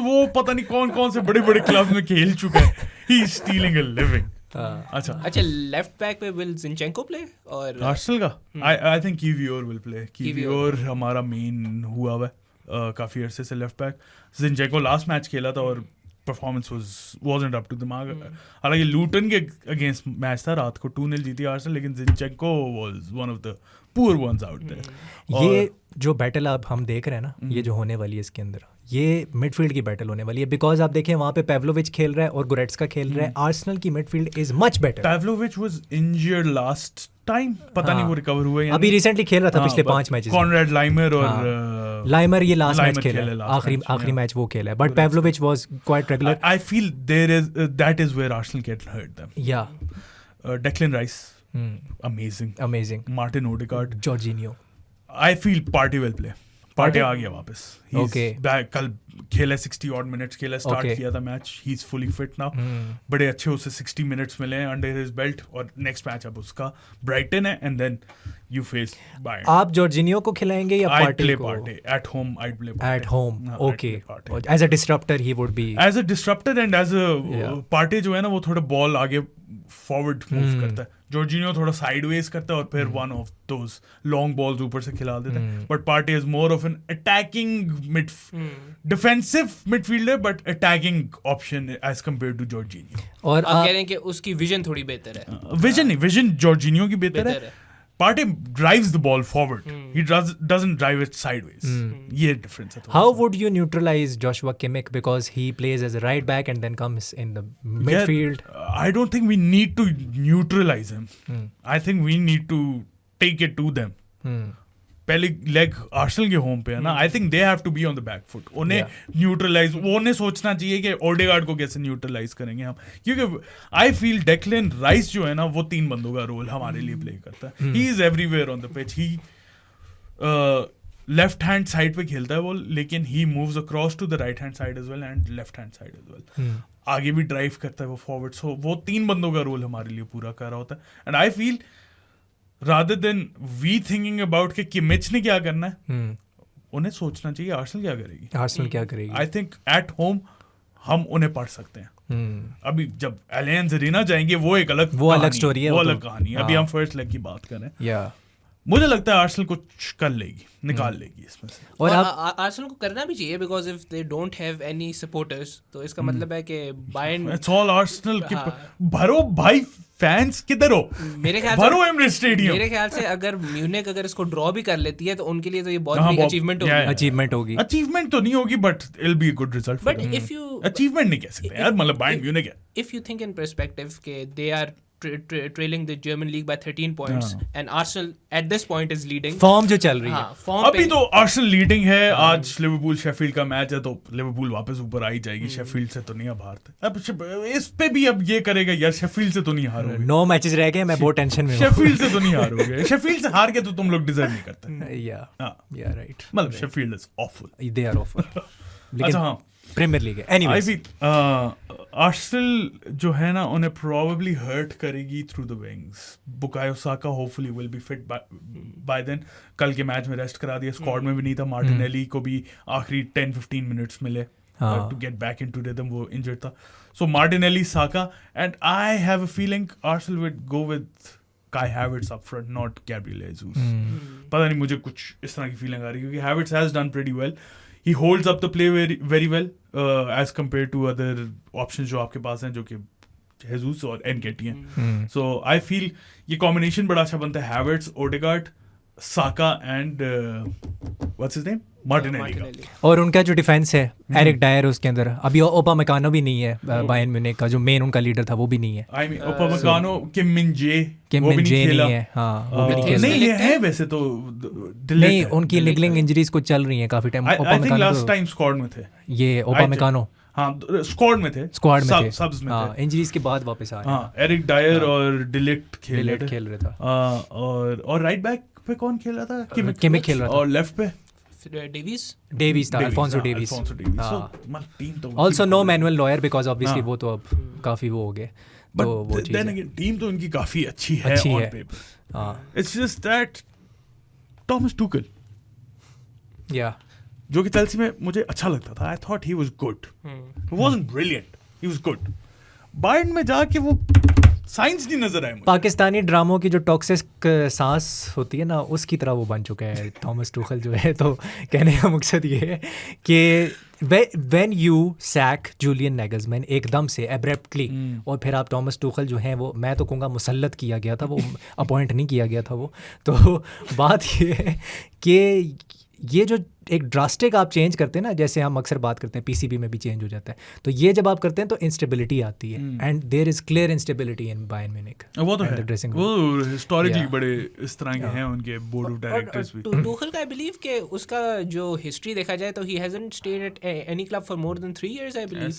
वो पता नहीं कौन से बड़े क्लब में खेल चुका है. He's stealing a living. अच्छा, लेफ्ट बैक पे विल जिनचेंको प्ले और आर्सेनल का? I think Kiwior will play. Kiwior हमारा मेन हुआ है काफी अरसे से left back. Zinchenko last match खेला था और performance wasn't up to the mark. हालांकि लूटन के अगेंस्ट मैच था, रात को 2-0 जीती आर्सेनल, लेकिन Zinchenko was one of the poor ones out there. ये जो बैटल अब हम देख रहे हैं ना, ये जो होने वाली है इसके अंदर, ये मिडफील्ड की बैटल होने वाली है. बिकॉज आप देखें वहाँ पे पेवलोविच खेल रहा है और गोरेट्स्का खेल रहा है. आर्सेनल की midfield is much better. Pavlovic was injured last time, पता नहीं वो रिकवर हुआ है. अभी रिसेंटली खेल रहा था पिछले 5 मैचेस. कॉनराड लाइमर ये लास्ट मैच खेला, आखिरी मैच वो खेला है. But Pavlovic was quite regular. I feel that is where Arsenal get hurt them. Yeah. Declan Rice, amazing. Martin Odegaard, Jorginho. I feel Partey will play. Partey आ गया वापस. कल खेला 60 odd minutes खेला, स्टार्ट किया था match. He is fully fit now. बड़े अच्छे उसे 60 minutes मिले अंडर हिज बेल्ट. और नेक्स्ट मैच अब उसका ब्राइटन है, and then you face Bayern. आप जॉर्जिनियो को खिलाएंगे या पार्टी को? At home I'd play at home. Okay. As a disruptor he would be. As a disruptor and as a Partey जो है ना, वो थोड़ा बॉल आगे फॉरवर्ड मूव करता है, जॉर्जिनियो थोड़ा साइडवेज करता है और फिर one of those long balls ऊपर से खिला देता है, but Partey is more of an attacking defensive midfielder but attacking option as compared to Jorginho. और आप कह रहे हैं कि उसकी विजन थोड़ी बेहतर है? विजन नहीं, विजन जॉर्जिनियो की बेहतर है। Partey drives the ball forward. He doesn't drive it sideways. ये difference है। How would you neutralize Joshua Kimmich because he plays as a right back and then comes in the midfield? I don't think we need to neutralize him. I think we need to take it to them. पहले leg Arsenal के home पे है ना, I think they have to be on the back foot. उन्हें neutralise, वो उन्हें सोचना चाहिए कि ओडेगार्ड को कैसे न्यूट्रलाइज करेंगे हम, क्योंकि आई फील डेक्लन राइस जो है ना वो 3 बंदों का रोल हमारे लिए प्ले करता है। He is everywhere on the pitch, he left hand side पे खेलता है वो, लेकिन he moves across to the right hand side as well and left hand side as well. आगे भी ड्राइव करता है वो फॉरवर्ड, सो वो 3 बंदों का रोल हमारे लिए पूरा कर रहा होता है। And I feel rather than we thinking about कि किमिच ने क्या करना है, उन्हें सोचना चाहिए आर्सेनल क्या करेगी, आर्सेनल क्या करेगी। आई थिंक एट होम हम उन्हें पढ़ सकते हैं। अभी जब एलियंस अरीना जाएंगे वो एक अलग स्टोरी है, वो अलग कहानी है। अभी हम फर्स्ट लेग की बात करें, मुझे लगता है आर्सेनल कुछ कर लेगी, निकाल लेगी इसमें से। और आर्सेनल को करना भी चाहिए because if they don't have any supporters, तो इसका मतलब है कि बायर्न, इट्स ऑल आर्सेनल की भरो भाई, फैंस किधर हो, मेरे ख्याल भरो एमरेट्स स्टेडियम। मेरे ख्याल से अगर म्यूनिख अगर इसको ड्रॉ भी कर लेती है तो उनके लिए तो ये बहुत बड़ी अचीवमेंट होगी। अचीवमेंट तो नहीं होगी but it will be a good result. But if you achievement नहीं कह सकते यार, मतलब बायर्न म्यूनिख है। If you think in perspective के they are trailing the German league by 13 points and Arsenal at this point is leading, form जो चल रही है अभी तो आर्सेनल लीडिंग है। आज लिवरपूल शेफील्ड का मैच है तो लिवरपूल वापस ऊपर आई जाएगी, शेफील्ड से तो नहीं अब हारते। अब इस पे भी अब ये करेगा यार, शेफील्ड से तो नहीं हारोगे, 9 मैचेस रह गए, मैं बहुत टेंशन में हूं। शेफील्ड से तो नहीं हारोगे, शेफील्ड से हार के तो तुम लोग डिजर्व नहीं करते। या राइट, मतलब Sheffield is awful, they are awful. अच्छा हाँ, प्रीमियर लीग है। एनीवेज आर्सेनल जो है ना उन्हें प्रोबेबली हर्ट करेगी through the wings. Bukayo Saka hopefully will be fit by then. कल के मैच में रेस्ट करा दिया, स्क्वाड में भी नहीं था। मार्टिनेली को भी आखिरी 10-15 मिनट्स मिले to get back into rhythm, वो इंजर्ड था। So Martinelli, Saka, and I have a feeling Arsenal will go with Kai Havertz up front, not Gabriel Jesus. पता नहीं, मुझे कुछ इस तरह की फीलिंग आ रही है क्योंकि Havertz has done pretty well. He holds up the play very well as compared to other options जो आपके पास हैं, जो कि Jesus और Nketiah हैं. So I feel ये combination बड़ा अच्छा बनता है Havertz, Odegaard, Saka and what's his name? Martinelli. और उनका जो डिफेंस है, एरिक डायर उसके अंदर, अभी ओपामेकानो भी नहीं है बायर्न म्यूनिख का, जो मेन उनका लीडर था वो भी नहीं है। I mean ओपामेकानो, किम मिन जे नहीं है। हाँ, वो भी नहीं नहीं है वैसे तो, नहीं, उनकी निगलिंग इंजरीज कुछ चल रही हैं काफी time. I think last time squad में थे ये ओपामेकानो, हाँ स्क्वाड में थे, सबस में थे, इंजरीज के बाद वापस आ रहे हैं। हाँ, एरिक डायर और डिलिक्ट खेल रहे था, और राइट बैक पे कौन खेल रहा था? किमिक खेल रहा था, और लेफ्ट पे डेविस था, Alphonso Davies. Also no Manuel Neuer because obviously वो तो अब काफी वो हो गए, तो वो चीज़ है। टीम तो इनकी काफी अच्छी है on paper. It's just that Thomas Tuchel, या जो कि चेल्सी में मुझे अच्छा लगता था, I thought he was good, he wasn't brilliant, he was good. Bayern में जाके वो साइंस नहीं नजर आया मुझे। पाकिस्तानी ड्रामों की जो टॉक्सिक सांस होती है ना, उसकी तरह वो बन चुका है थॉमस टुखल जो है। तो कहने का मकसद ये है कि व्हेन यू सैक जूलियन नैगल्समैन एकदम से एब्रप्टली, और फिर आप थॉमस टुखल जो हैं वो, मैं तो कहूँगा मुसल्लत किया गया था, वो अपॉइंट नहीं किया गया था वो। तो बात ये है कि ये जो एक ड्रास्टिक आप चेंज करते हैं ना, जैसे हम अक्सर बात करते हैं पीसीबी में भी चेंज हो जाता है, तो ये जब आप करते हैं तो इंस्टेबिलिटी आती है, and there is clear instability in Bayern Munich. वो तो है, वो हिस्टोरिकली बड़े इस तरह के हैं उनके बोर्ड ऑफ डायरेक्टर्स भी। टुखल का आई बिलीव कि उसका जो हिस्ट्री देखा जाए तो he hasn't stayed at any club for more than 3 years I believe.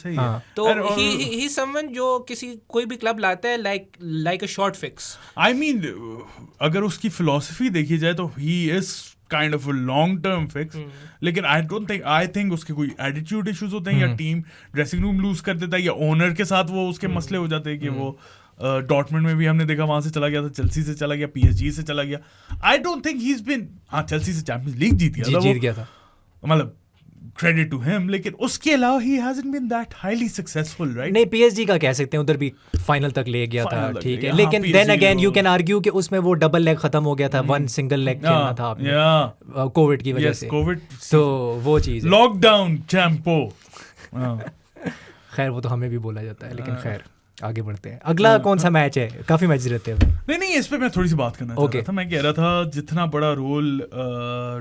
तो ही इज समवन जो किसी कोई भी क्लब लाता है like a short fix. I mean अगर उसकी फिलॉसफी देखी जाए तो he is kind of a long term fix, लेकिन I think उसके कोई एटीट्यूड इश्यूज होते हैं, या टीम ड्रेसिंग रूम लूज कर देता है, या ओनर के साथ वो उसके मसले हो जाते हैं कि वो डॉर्टमुंड में भी हमने देखा वहां से चला गया था, चेल्सी से चला गया, PSG से चला गया। I don't think he is been, हाँ चेल्सी से चैंपियंस लीग जीत गया था, मतलब credit to him, लेकिन उसके अलावा he hasn't been that highly successful, right? नहीं, PSG का कह सकते हैं, उधर भी फाइनल तक ले गया था, ठीक है, लेकिन then again you can argue कि उसमें वो डबल लेग खत्म हो गया था, वन सिंगल लेग खेलना था आपने कोविड की वजह से, तो वो चीज़ लॉकडाउन चैंपो। खैर वो तो हमें भी बोला जाता है, लेकिन खैर आगे बढ़ते हैं। अगला कौन सा मैच है? काफी मैच रहते हैं। नहीं, इस पे मैं थोड़ी सी बात करना चाह रहा था। मैं कह रहा था जितना बड़ा रोल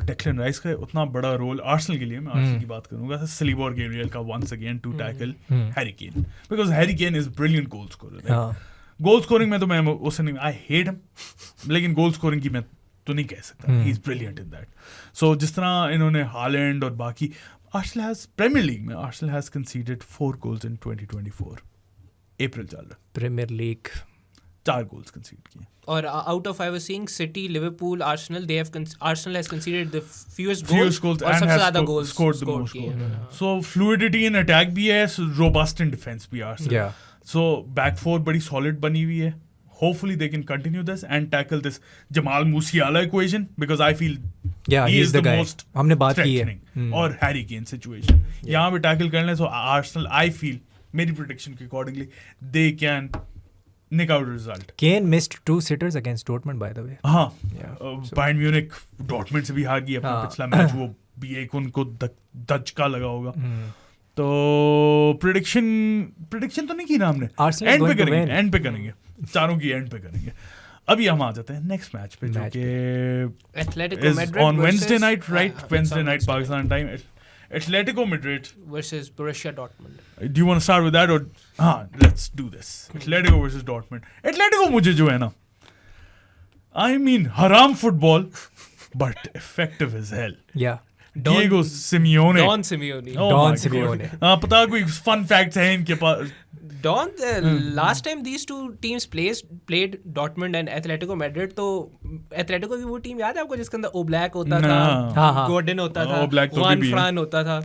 डेक्लन राइस का है, उतना बड़ा रोल आर्सेनल के लिए, मैं आर्सेनल की बात करूंगा, सलीबा और गैब्रियल का once again to tackle Harry Kane, because Harry Kane is brilliant goal scorer. Goal scoring में तो मैं उसे नहीं, आई हेट हिम, लेकिन गोल स्कोरिंग की मैं तो नहीं कह सकता, he is brilliant in that. So जिस तरह इन्होंने हालैंड और बाकी, आर्सेनल हैज प्रीमियर लीग में Arsenal has conceded 4 goals in 2024। April चल रहा है, प्रीमियर लीग 4 गोल्स कंसीड किए। और out of I was seeing city, Liverpool, Arsenal, they have Arsenal has considered the fewest goals और सबसे ज्यादा goals scored the most goals। So fluidity in attack भी है, robust in defense भी Arsenal. So back four बड़ी solid बनी हुई है। Hopefully they can continue this and tackle this Jamal Musiala equation, because I feel he is the most हमने बात की है, और Harry Kane situation यहाँ पे tackle करने, so Arsenal I feel मेरी prediction के accordingly they can nick out a result. Kane missed 2 sitters against Dortmund by the way. हाँ, Bayern Munich Dortmund से भी हार गई अपना पिछला मैच, वो भी एक उनको दचका लगा होगा। तो प्रेडिक्शन तो नहीं की ना हमने, एंड पे करेंगे चारों की एंड पे करेंगे। अभी हम आ जाते हैं नेक्स्ट मैच पे, जो कि Atletico Madrid on Wednesday night, right? Wednesday night Pakistan time, Atletico Madrid versus Borussia Dortmund. Do you want to start with that or let's do this. Atletico versus Dortmund. Atletico मुझे जो है ना, I mean haram football but effective as hell. Yeah. Diego Simeone. Don Simeone. Don Simeone. पता कोई fun facts हैं इनके पास? Don, last time these two teams played Dortmund and Atletico Madrid, तो Atletico की वो टीम याद है आपको जिसके अंदर ओब्लैक होता था, गॉर्डन होता था, हुआन फ्रान होता था,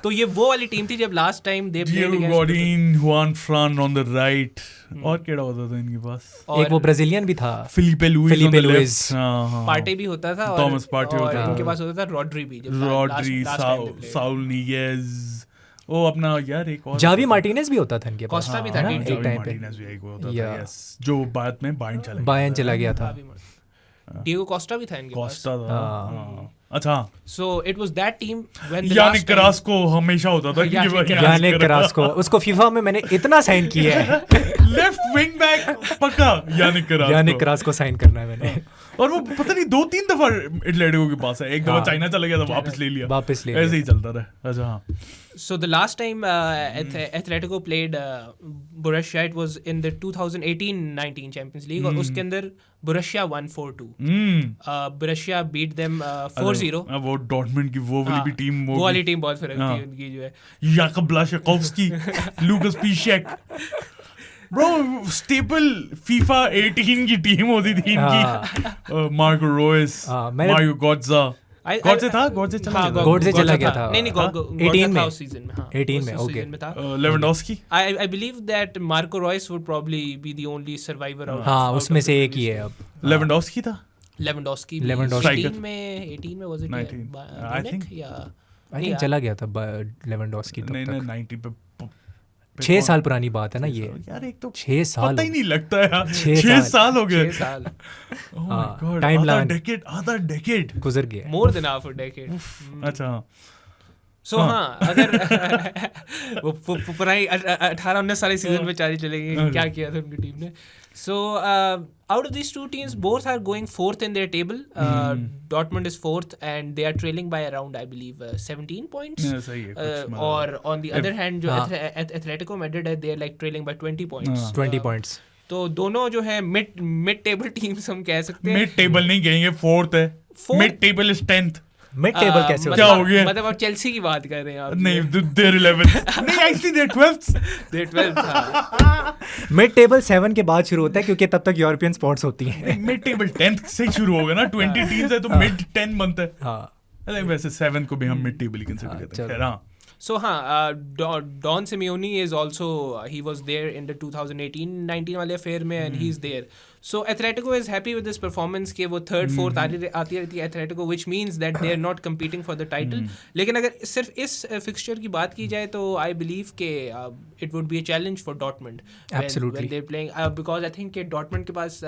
तो ये वो वाली टीम थी जब last time they played against Gordon, Juanfran on the right, और केड़ा होता था इनके पास, एक वो ब्राजीलियन भी था, फिलिपे लुइस, पार्टे भी होता था, थॉमस पार्टे होता था, इनके पास होता था रॉड्री भी, साउल नीगेज, ओ अपना यार एक और जावी मार्टिनेज भी होता था इनके पास, कोस्टा भी था एक टाइम पे, मार्टिनेज भी एक होता था, यस, जो बाद में बायर्न चला गया था। डिएगो कोस्टा भी था इनके पास, कोस्टा था, अच्छा। So it was that team when Yannick Carrasco हमेशा होता था, यानिक करास्को, उसको फीफा में मैंने इतना साइन किया है, लेफ्ट विंग बैक पक्का यानिक करास्को साइन करना है मैंने, और वो पता नहीं 2-3 दफा एटलेटिको के पास है, एक दफा चाइना चला गया था, वापस ले लिया, ऐसे ही चलता रहा। अच्छा हाँ, so the last time Atletico played Borussia, it was in the 2018-19 Champions League, और उसके अंदर Borussia won 4-2. Borussia beat them 4-0. वो डॉर्टमुंड की वो वाली भी टीम, वो वाली टीम बहुत फर्क थी उनकी, जो है Yakub ब्लाशकोव्स्की, Lucas पीशेक, bro staple FIFA 18 की टीम होती थी इनकी, मार्को रोयस, मारियो गोट्जा, गोट्जे चला गया था, नहीं 18 में उस सीजन में, 18 में, okay, Lewandowski, I believe that Marco Reus would probably be the only survivor out, हाँ उसमें से एक ही है अब, लेवेंडोस्की 18 में was it 19 I think चला गया था लेवेंडोस्की तब तक, 90 पे 6 साल पुरानी बात है ना ये यार, एक तो 6 साल पता ही नहीं लगता यार, 6 साल हो गए, 6 साल, oh my god, आधा डेकेड गुजर गया, more than half a decade। अच्छा, सो हाँ, अगर वो पुरानी 18-19 साल सीजन में जारी चलेंगे क्या किया था उनकी टीम ने। सो out of these two teams, both are going 4th in their table. Dortmund is 4th and they are trailing by around, I believe, 17 points. और on the other hand, जो Atletico Madrid है, they are like trailing by 20 points. 20 points. तो दोनों जो है mid table teams हम कह सकते हैं। Mid table नहीं कहेंगे, 4th है। Mid table is 10th. Mid table कैसे क्या हो गया? मतलब आप चेल्सी की बात कर रहे हैं आप? नहीं, they're 11th. नहीं, actually they're 12th. They're 12th. Mid table 7 के बाद शुरू होता है क्योंकि तब तक यूरोपियन स्पोर्ट्स होती हैं। मिड टेबल 10th से शुरू होगा ना, 20 टीम्स है तो मिड 10 बनता है। हाँ, वैसे 7 को भी हम मिड टेबल ही कंसीडर करते हैं। हाँ, So Don Simeone is also he was there in the 2018-19 वाले affair में and he's there. So Atletico is happy with this performance कि वो third fourth आती रहती है Atletico, which means that they are not competing for the title. लेकिन अगर सिर्फ इस fixture की बात की जाए तो I believe कि it would be a challenge for Dortmund. Absolutely. When they're playing because I think कि Dortmund के पास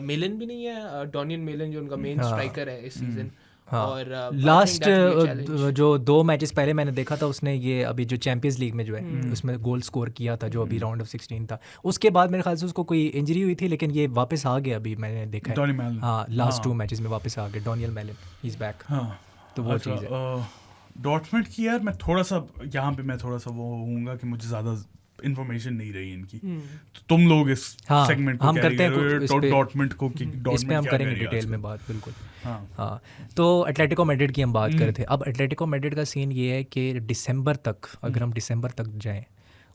Milan भी नहीं है, Donian Milan जो उनका main striker है इस season. और लास्ट जो 2 मैचेस पहले मैंने देखा था उसने ये अभी जो चैंपियंस लीग में जो है उसमें गोल स्कोर किया था जो अभी राउंड ऑफ 16 था, उसके बाद मेरे ख्याल से उसको कोई इंजरी हुई थी लेकिन ये वापस आ गया अभी मैंने देखा है। हाँ लास्ट 2 मैचेस में वापस आ गया डोनियल मेलन, ही इज बैक। तो वो चीज़ है डॉर्टमंड की यार मैं थोड़ा सा यहाँ पे मैं थोड़ा सा वो होऊंगा कि मुझे ज़्यादा इन्फॉर्मेशन नहीं रही इनकी, तो तुम लोग इस सेगमेंट को हम करते हैं डॉर्टमंड को कि इस पे हम करेंगे डिटेल में बात बिल्कुल। हाँ तो एटलेटिको मैड्रिड की हम बात कर रहे थे। अब एटलेटिको मैड्रिड का सीन ये है कि दिसंबर तक अगर हम दिसंबर तक जाएं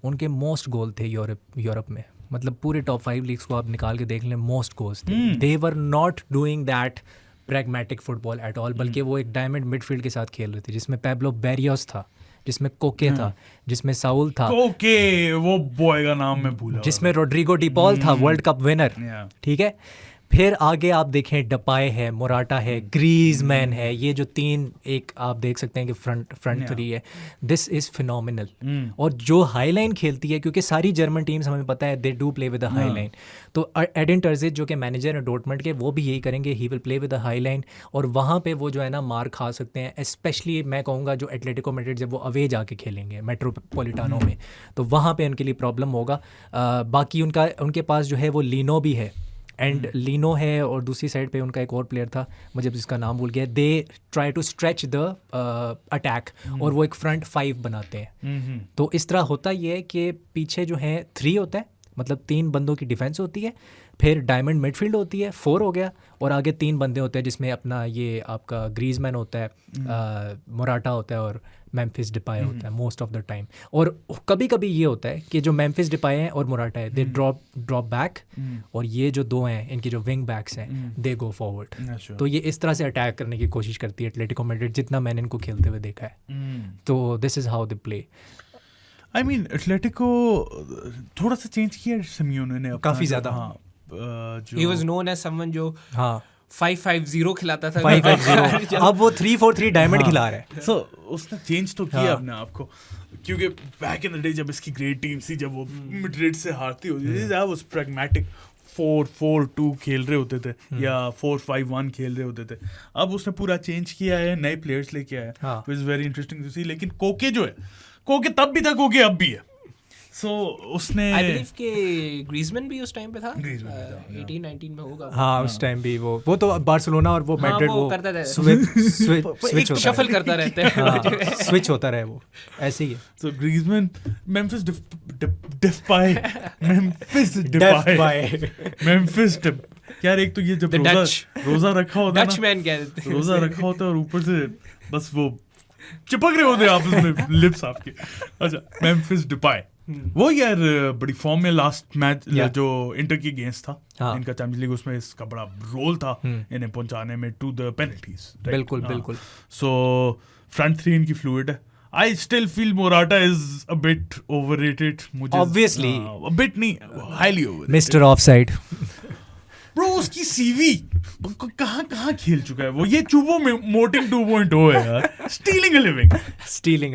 उनके मोस्ट गोल थे यूरोप में, मतलब पूरे टॉप 5 लीग्स को आप निकाल के देख लें मोस्ट गोल्स थे। They were not doing that pragmatic football at all, बल्कि वो एक डायमंड मिडफील्ड के साथ खेल रहे थे जिसमें पैब्लो बेरियोस था, जिसमें कोके था, जिसमें साउल था, कोके वो बॉय का नाम मैं भूला, जिसमें रोड्रिगो डिपॉल था वर्ल्ड कप विनर, ठीक है। फिर आगे आप देखें डपाए है, मोराटा है, ग्रीजमैन है, ये जो 3 एक आप देख सकते हैं कि फ्रंट 3 है। This is phenomenal. और जो हाई लाइन खेलती है, क्योंकि सारी जर्मन टीम्स हमें पता है they do play with the high line, तो एडिन टर्जिच जो कि मैनेजर है डॉर्टमंड के वो भी यही करेंगे, he will play with the high line. और वहाँ पे वो जो है ना मार खा सकते हैं, स्पेशली मैं कहूँगा जो एटलेटिको मैड्रिड जब वो अवे जाके खेलेंगे मेट्रोपोलिटानो में, तो वहाँ पे उनके लिए प्रॉब्लम होगा। बाकी उनके पास जो है वो लीनो भी है, एंड लीनो है, और दूसरी साइड पे उनका एक और प्लेयर था मुझे जिसका नाम भूल गया। They try to stretch the attack और वो एक फ्रंट 5 बनाते हैं। तो इस तरह होता ये है कि पीछे जो है 3 होता है, मतलब 3 बंदों की डिफेंस होती है, फिर डायमंड मिडफील्ड होती है 4 हो गया, और आगे 3 बंदे होते हैं जिसमें अपना ये आपका ग्रीजमैन होता है, मोराटा होता है और मेम्फिस डिपाई होता है मोस्ट ऑफ द टाइम। और कभी कभी ये होता है कि जो मेम्फिस डिपाई हैं और मोराटा है दे ड्रॉप बैक, और ये जो 2 हैं इनकी जो विंग बैक्स हैं दे गो फॉरवर्ड। तो ये इस तरह से अटैक करने की कोशिश करती है एटलेटिको मैड्रिड, जितना मैंने इनको खेलते हुए देखा है। तो this is how they play. I mean Atletico थोड़ा सा चेंज किया सिमियोने ने काफ़ी ज़्यादा। He was known as someone जो 5-5-0 खिलाता था, 5-5-0 अब वो 3-4-3 डायमंड खिला रहा है। सो उसने चेंज तो किया अपने आप को, क्योंकि बैक इन द डे जब इसकी ग्रेट टीम थी, जब वो मैड्रिड से हारती होती थी, दैट वाज प्रैग्मेटिक 4-4-2 खेल रहे होते थे या 4-5-1 खेल रहे होते थे। अब उसने पूरा चेंज किया है, नए प्लेयर्स लेके आया है, which is very interesting to see. लेकिन कोके जो है, कोके तब भी था, कोके अब भी है। सो उसने आई बिलीव कि ग्रीजमैन भी उस टाइम पे था, 18-19 में होगा। हाँ उस टाइम भी वो तो बार्सिलोना और वो मैड्रिड वो करता था, स्विच शफल करता रहता है, स्विच होता रहे वो ऐसे ही है। सो ग्रीजमैन मेम्फिस यार, एक तो ये जब रोजा रखा होता है, डचमैन कहते हैं, रोजा रखा होता है और ऊपर से बस वो चिपक रहे होते हैं आपस में लिप्स आपके। अच्छा, मेम्फिस डिपाई वो यार बड़ी फॉर्म में, लास्ट मैच जो इंटर के अगेंस्ट था इनका चैंपियंस लीग, उसमें इसका बड़ा रोल था इन्हें पहुंचाने में टू द पेनल्टीज। बिल्कुल। सो फ्रंट 3 इनकी फ्लूइड है। I still feel Morata is a bit overrated. Obviously. A bit नहीं, highly overrated. Mr. Offside. Bro, उसकी CV कहाँ खेल चुका है वो? ये चुबो मोटिंग 2.0 है यार। Stealing a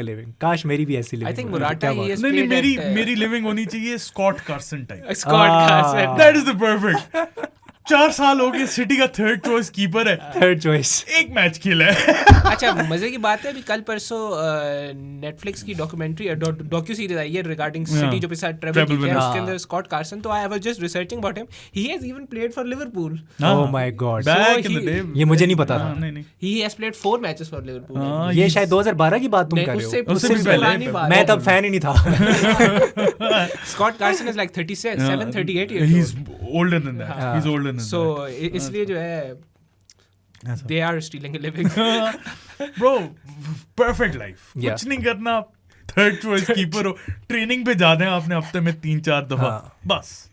living. काश मेरी भी ऐसी living। I think Morata ही नहीं, मेरी living होनी चाहिए Scott Carson type. Scott Carson. That is the perfect. 4 साल हो गए, सिटी का 3rd चॉइस कीपर है, 3rd चॉइस, एक मैच खेला है। अच्छा, मजे की बात है, अभी कल परसों नेटफ्लिक्स की डॉक्यू सीरीज आई है रिगार्डिंग सिटी जो पिछले ट्रैवल किया, उसके अंदर स्कॉट कार्सन, तो I was just researching about him, he has even played for Liverpool. Oh my God, back in the day, ये मुझे नहीं पता था। नहीं, he has played 4 matches for Liverpool. ये शायद 2012 की बात तुम कर रहे हो, उससे पहले मैं तब फैन ही नहीं था। Scott Carson is like 37-38 years old. He's older than that. He's older than that. So इसलिए जो है they are stealing a living. Bro, perfect life. कुछ नहीं करना, 3rd choice कीपर हो, ट्रेनिंग पे जाते हैं आपने हफ्ते में 3-4 दफा, बस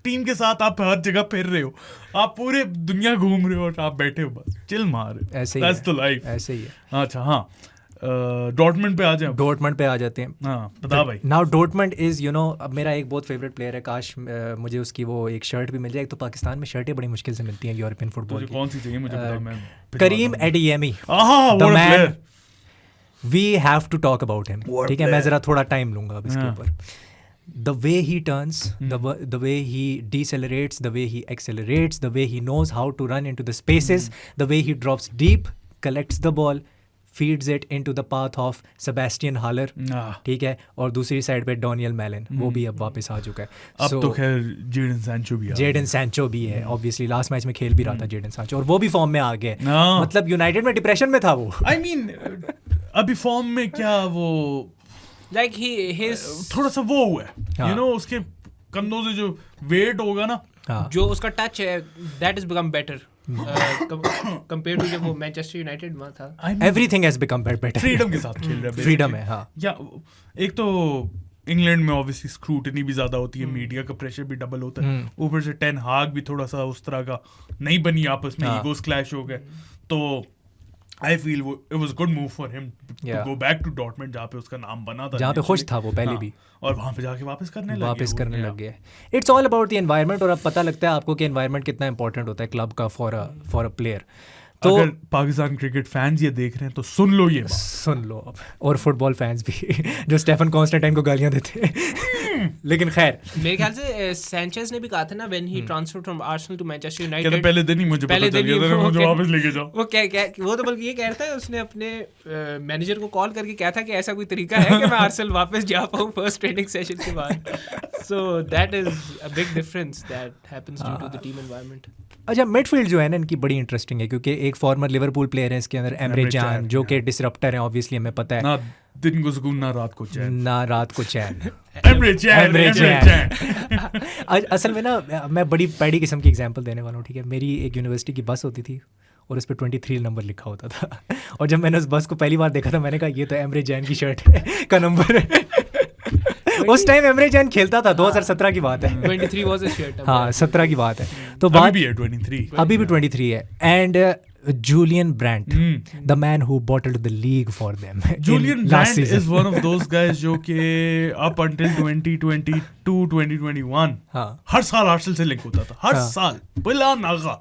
टीम के साथ आप हर जगह फिर रहे हो, आप पूरे दुनिया घूम रहे हो और आप बैठे हो बस चिल मार रहे हो। ऐसे That's the life. ऐसे ही है। अच्छा, हाँ, डॉर्टमंड पे आ जाते हैं। हाँ बता भाई। नाउ डॉर्टमंड इज अब मेरा एक बहुत फेवरेट प्लेयर है, काश मुझे उसकी वो एक शर्ट भी मिल जाए। एक तो पाकिस्तान में शर्टें बड़ी मुश्किल से मिलती हैं यूरोपियन फुटबॉल की। कौन सी चाहिए मुझे बता, मैं Karim Adeyemi, the man, we have to talk about him. ठीक है, मैं जरा थोड़ा टाइम लूंगा अब इसके ऊपर। The way he turns, the way he decelerates, the way he accelerates, the way he knows how to run into the spaces, the way he drops deep, collects the ball, feeds it into the path of Sebastian Haller, ठीक है, और दूसरी side पे Daniel melon, वो भी अब वापस आ चुका है। अब तो खैर जेडन सैंचो भी है ऑब्वियसली, लास्ट मैच में खेल भी रहा था जेडन सैंचो, और वो भी फॉर्म में आ गया। मतलब यूनाइटेड में डिप्रेशन में था वो। I mean, अभी फॉर्म में क्या वो like his थोड़ा सा वो हुआ है, उसके कंधों से जो वेट होगा ना, जो उसका टच है, that has become better compared to जब वो मैनचेस्टर यूनाइटेड में था। Everything has become better। Freedom के साथ खेल रहा है, फ्रीडम है। हाँ, या एक तो इंग्लैंड में ऑब्वियसली स्क्रूटनी भी ज्यादा होती है, मीडिया का प्रेशर भी डबल होता है, ऊपर से टेन हाग भी थोड़ा सा उस तरह का नहीं बनी, आपस में ईगोस क्लैश हो गए। तो I feel it was a good move for him to go back to Dortmund, जहाँ पे उसका नाम बना था, जहाँ पे खुश था वो पहले भी, और वहाँ पे जाके वापस करने लग गया। It's all about the environment, और अब पता लगता है आपको कि environment कितना important होता है क्लब का for a player। तो अगर पाकिस्तान क्रिकेट फैंस ये देख रहे हैं तो सुन लो अब, और फुटबॉल फैंस भी जो स्टेफन कॉन्स्टेंटाइन को गालियां देते हैं। लेकिन खैर, मेरे ख्याल से सैंचेज ने भी कहा था ना, when he transferred from Arsenal to Manchester United, पहले दिन ही मुझे पता चल गया था, मुझे वापस लेके जाओ। वो तो बल्कि ये कह रहा था, उसने अपने मैनेजर को कॉल करके कहा था कि ऐसा कोई तरीका है कि मैं आर्सेनल वापस जा पाऊँ फर्स्ट ट्रेनिंग सेशन के बाद। So that is a big difference that happens due to the team environment. अच्छा, मिडफील्ड जो है ना इनकी बड़ी इंटरेस्टिंग है, क्योंकि एक फॉर्मर लिवरपूल प्लेयर है इसके अंदर, एमरे कैन, जो कि डिसरप्टर है ऑब्वियसली, हमें पता है। ना दिन को सुकून, ना रात को चैन। Emre can. असल में ना मैं बड़ी पैडी किस्म की एग्जांपल देने वाला हूँ। ठीक है, मेरी एक यूनिवर्सिटी की बस होती थी और उस पर 23 नंबर लिखा होता था, और जब मैंने उस बस को पहली बार देखा था, मैंने कहा ये तो एमरे जैन की शर्ट का नंबर है। उस टाइम एमरे जैन खेलता था, 2017 की बात है। 23 वाज अ शर्ट। हाँ, 17 की बात है। तो बात अभी भी है 23, अभी भी 23 है। And Julian Brandt, the man who bottled the league for them. Julian Brandt is one of those guys जो कि up until 2022-2021 हर साल आर्सेनल से लिंक होता था, हर साल बिला नागा।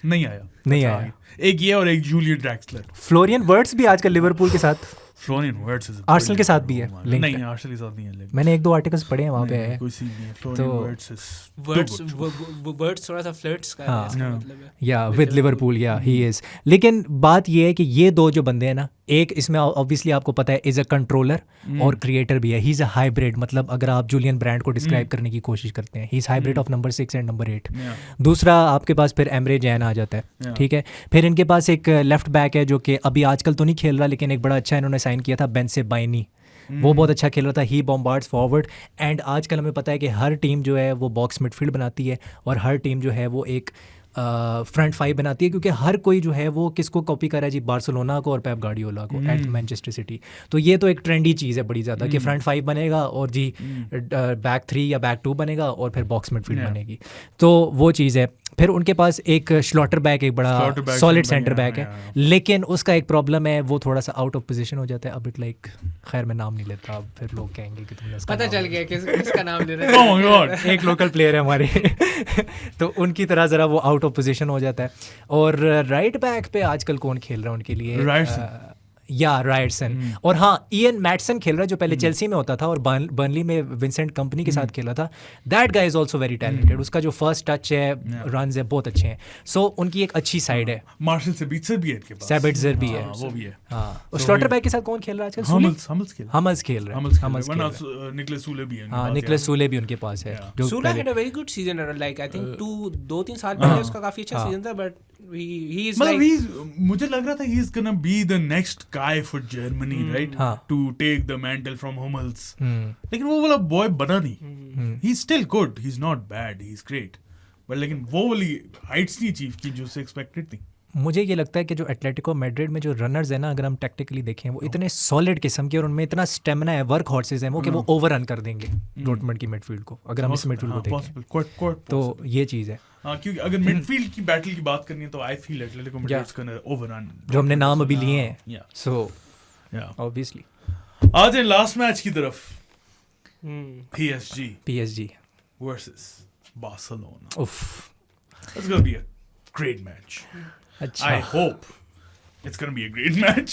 नहीं आया। एक ये और एक जूलियन ड्रैक्सलर। फ्लोरियन वर्ट्स भी आजकल लिवरपूल के साथ, फ्लोरियन वर्ट्स आर्सेनल के साथ भी है। नहीं, आर्सेनल के साथ नहीं है। मैंने एक दो आर्टिकल्स पढ़े हैं वहाँ पे है। कोई सीन नहीं है। फ्लोरियन वर्ट्स थोड़ा सा फ्लर्ट्स का है, इसका मतलब है। या विद लिवरपूल, या ही इज। लेकिन बात ये है कि ये दो जो बंदे हैं ना, एक इसमें ऑब्वियसली आपको पता है इज अ कंट्रोलर और क्रिएटर भी है। ही इज अ हाइब्रिड, मतलब अगर आप जूलियन ब्रांड को डिस्क्राइब करने की कोशिश करते हैं, he is hybrid of number 6 and number 8। दूसरा आपके पास फिर एमरे जैन आ जाता है। ठीक है, फिर इनके पास एक लेफ्ट बैक है जो कि अभी आजकल तो नहीं खेल रहा, लेकिन एक बड़ा अच्छा इन्होंने साइन किया था, बेन से बाइनी। वो बहुत अच्छा खेल रहा था। ही बॉम्बार्ड्स फॉरवर्ड, एंड आजकल हमें पता है कि हर टीम जो है वो बॉक्स मिडफील्ड बनाती है, और हर टीम जो है वो एक फ्रंट फाइव बनाती है, क्योंकि हर कोई जो है वो किसको कॉपी कर रहा है जी, बार्सिलोना को और पेप गार्डियोला को एट मैनचेस्टर सिटी। तो ये तो एक ट्रेंडी चीज़ है बड़ी ज़्यादा कि फ्रंट फाइव बनेगा और जी बैक 3 या बैक 2 बनेगा और फिर बॉक्स मिडफील्ड बनेगी। तो वो चीज़ है। फिर उनके पास एक श्लॉटर बैक, एक बड़ा सॉलिड सेंटर बैक है, लेकिन उसका एक प्रॉब्लम है, वो थोड़ा सा आउट ऑफ पोजीशन हो जाता है। अब इट लाइक, खैर मैं नाम नहीं लेता, अब फिर लोग कहेंगे कि तुमने पता चल गया किसका नाम ले रहे हैं। एक लोकल प्लेयर है हमारे तो उनकी तरह ज़रा वो आउट ऑफ पोजीशन हो जाता है। और राइट बैक पे आजकल कौन खेल रहा है उनके लिए? या रायटसन। और हाँ, इयन मैटसन खेल रहा है जो पहले चेल्सी में होता था और बर्नली में विंसेंट कंपनी के साथ खेला था। That guy is also very talented. उसका जो फर्स्ट टच है, रन्स है, बहुत अच्छे हैं। सो उनकी एक अच्छी साइड है। मार्शल सेबिट्जर भी है इनके पास, सेबिट्जर भी है, वो भी है। हाँ, और स्लॉटर बैक के साथ कौन खेल रहा है आजकल? हमल्स खेल रहा है। निकलस सूले भी है। हाँ, निकलस सूले भी उनके पास है। सूले had a very good season, like I think 2-3 साल पहले उसका काफी अच्छा सीजन था, बट he is like, मुझे लग रहा था he is gonna be the next guy for Germany, right? To take the mantle from Hummels. लेकिन वो वाला बॉय बना नहीं। He's still good, he's not bad, he's great. But लेकिन वो वाली heights नहीं अचीव की जो से expected थी। मुझे ये लगता है कि जो एटलेटिको मैड्रिड में जो रनर्स हैं ना, अगर हम टैक्टिकली देखें, वो इतने सॉलिड किस्म के और उनमें इतना स्टेमिना है, वर्क हॉर्सेस हैं वो, कि वो ओवर रन कर देंगे डॉर्टमंड की मिडफील्ड को, अगर हम इस मिडफील्ड को देखें तो ये चीज़ है। क्योंकि अगर मिडफील्ड की बैटल की बात करनी है तो I feel Atletico Madrid is gonna overrun, जो हमने नाम अभी लिए हैं। So obviously. आज लास्ट मैच की तरफ, PSG versus Barcelona. Oof. It's going to be a great match. अच्छा. I hope it's going to be a great match.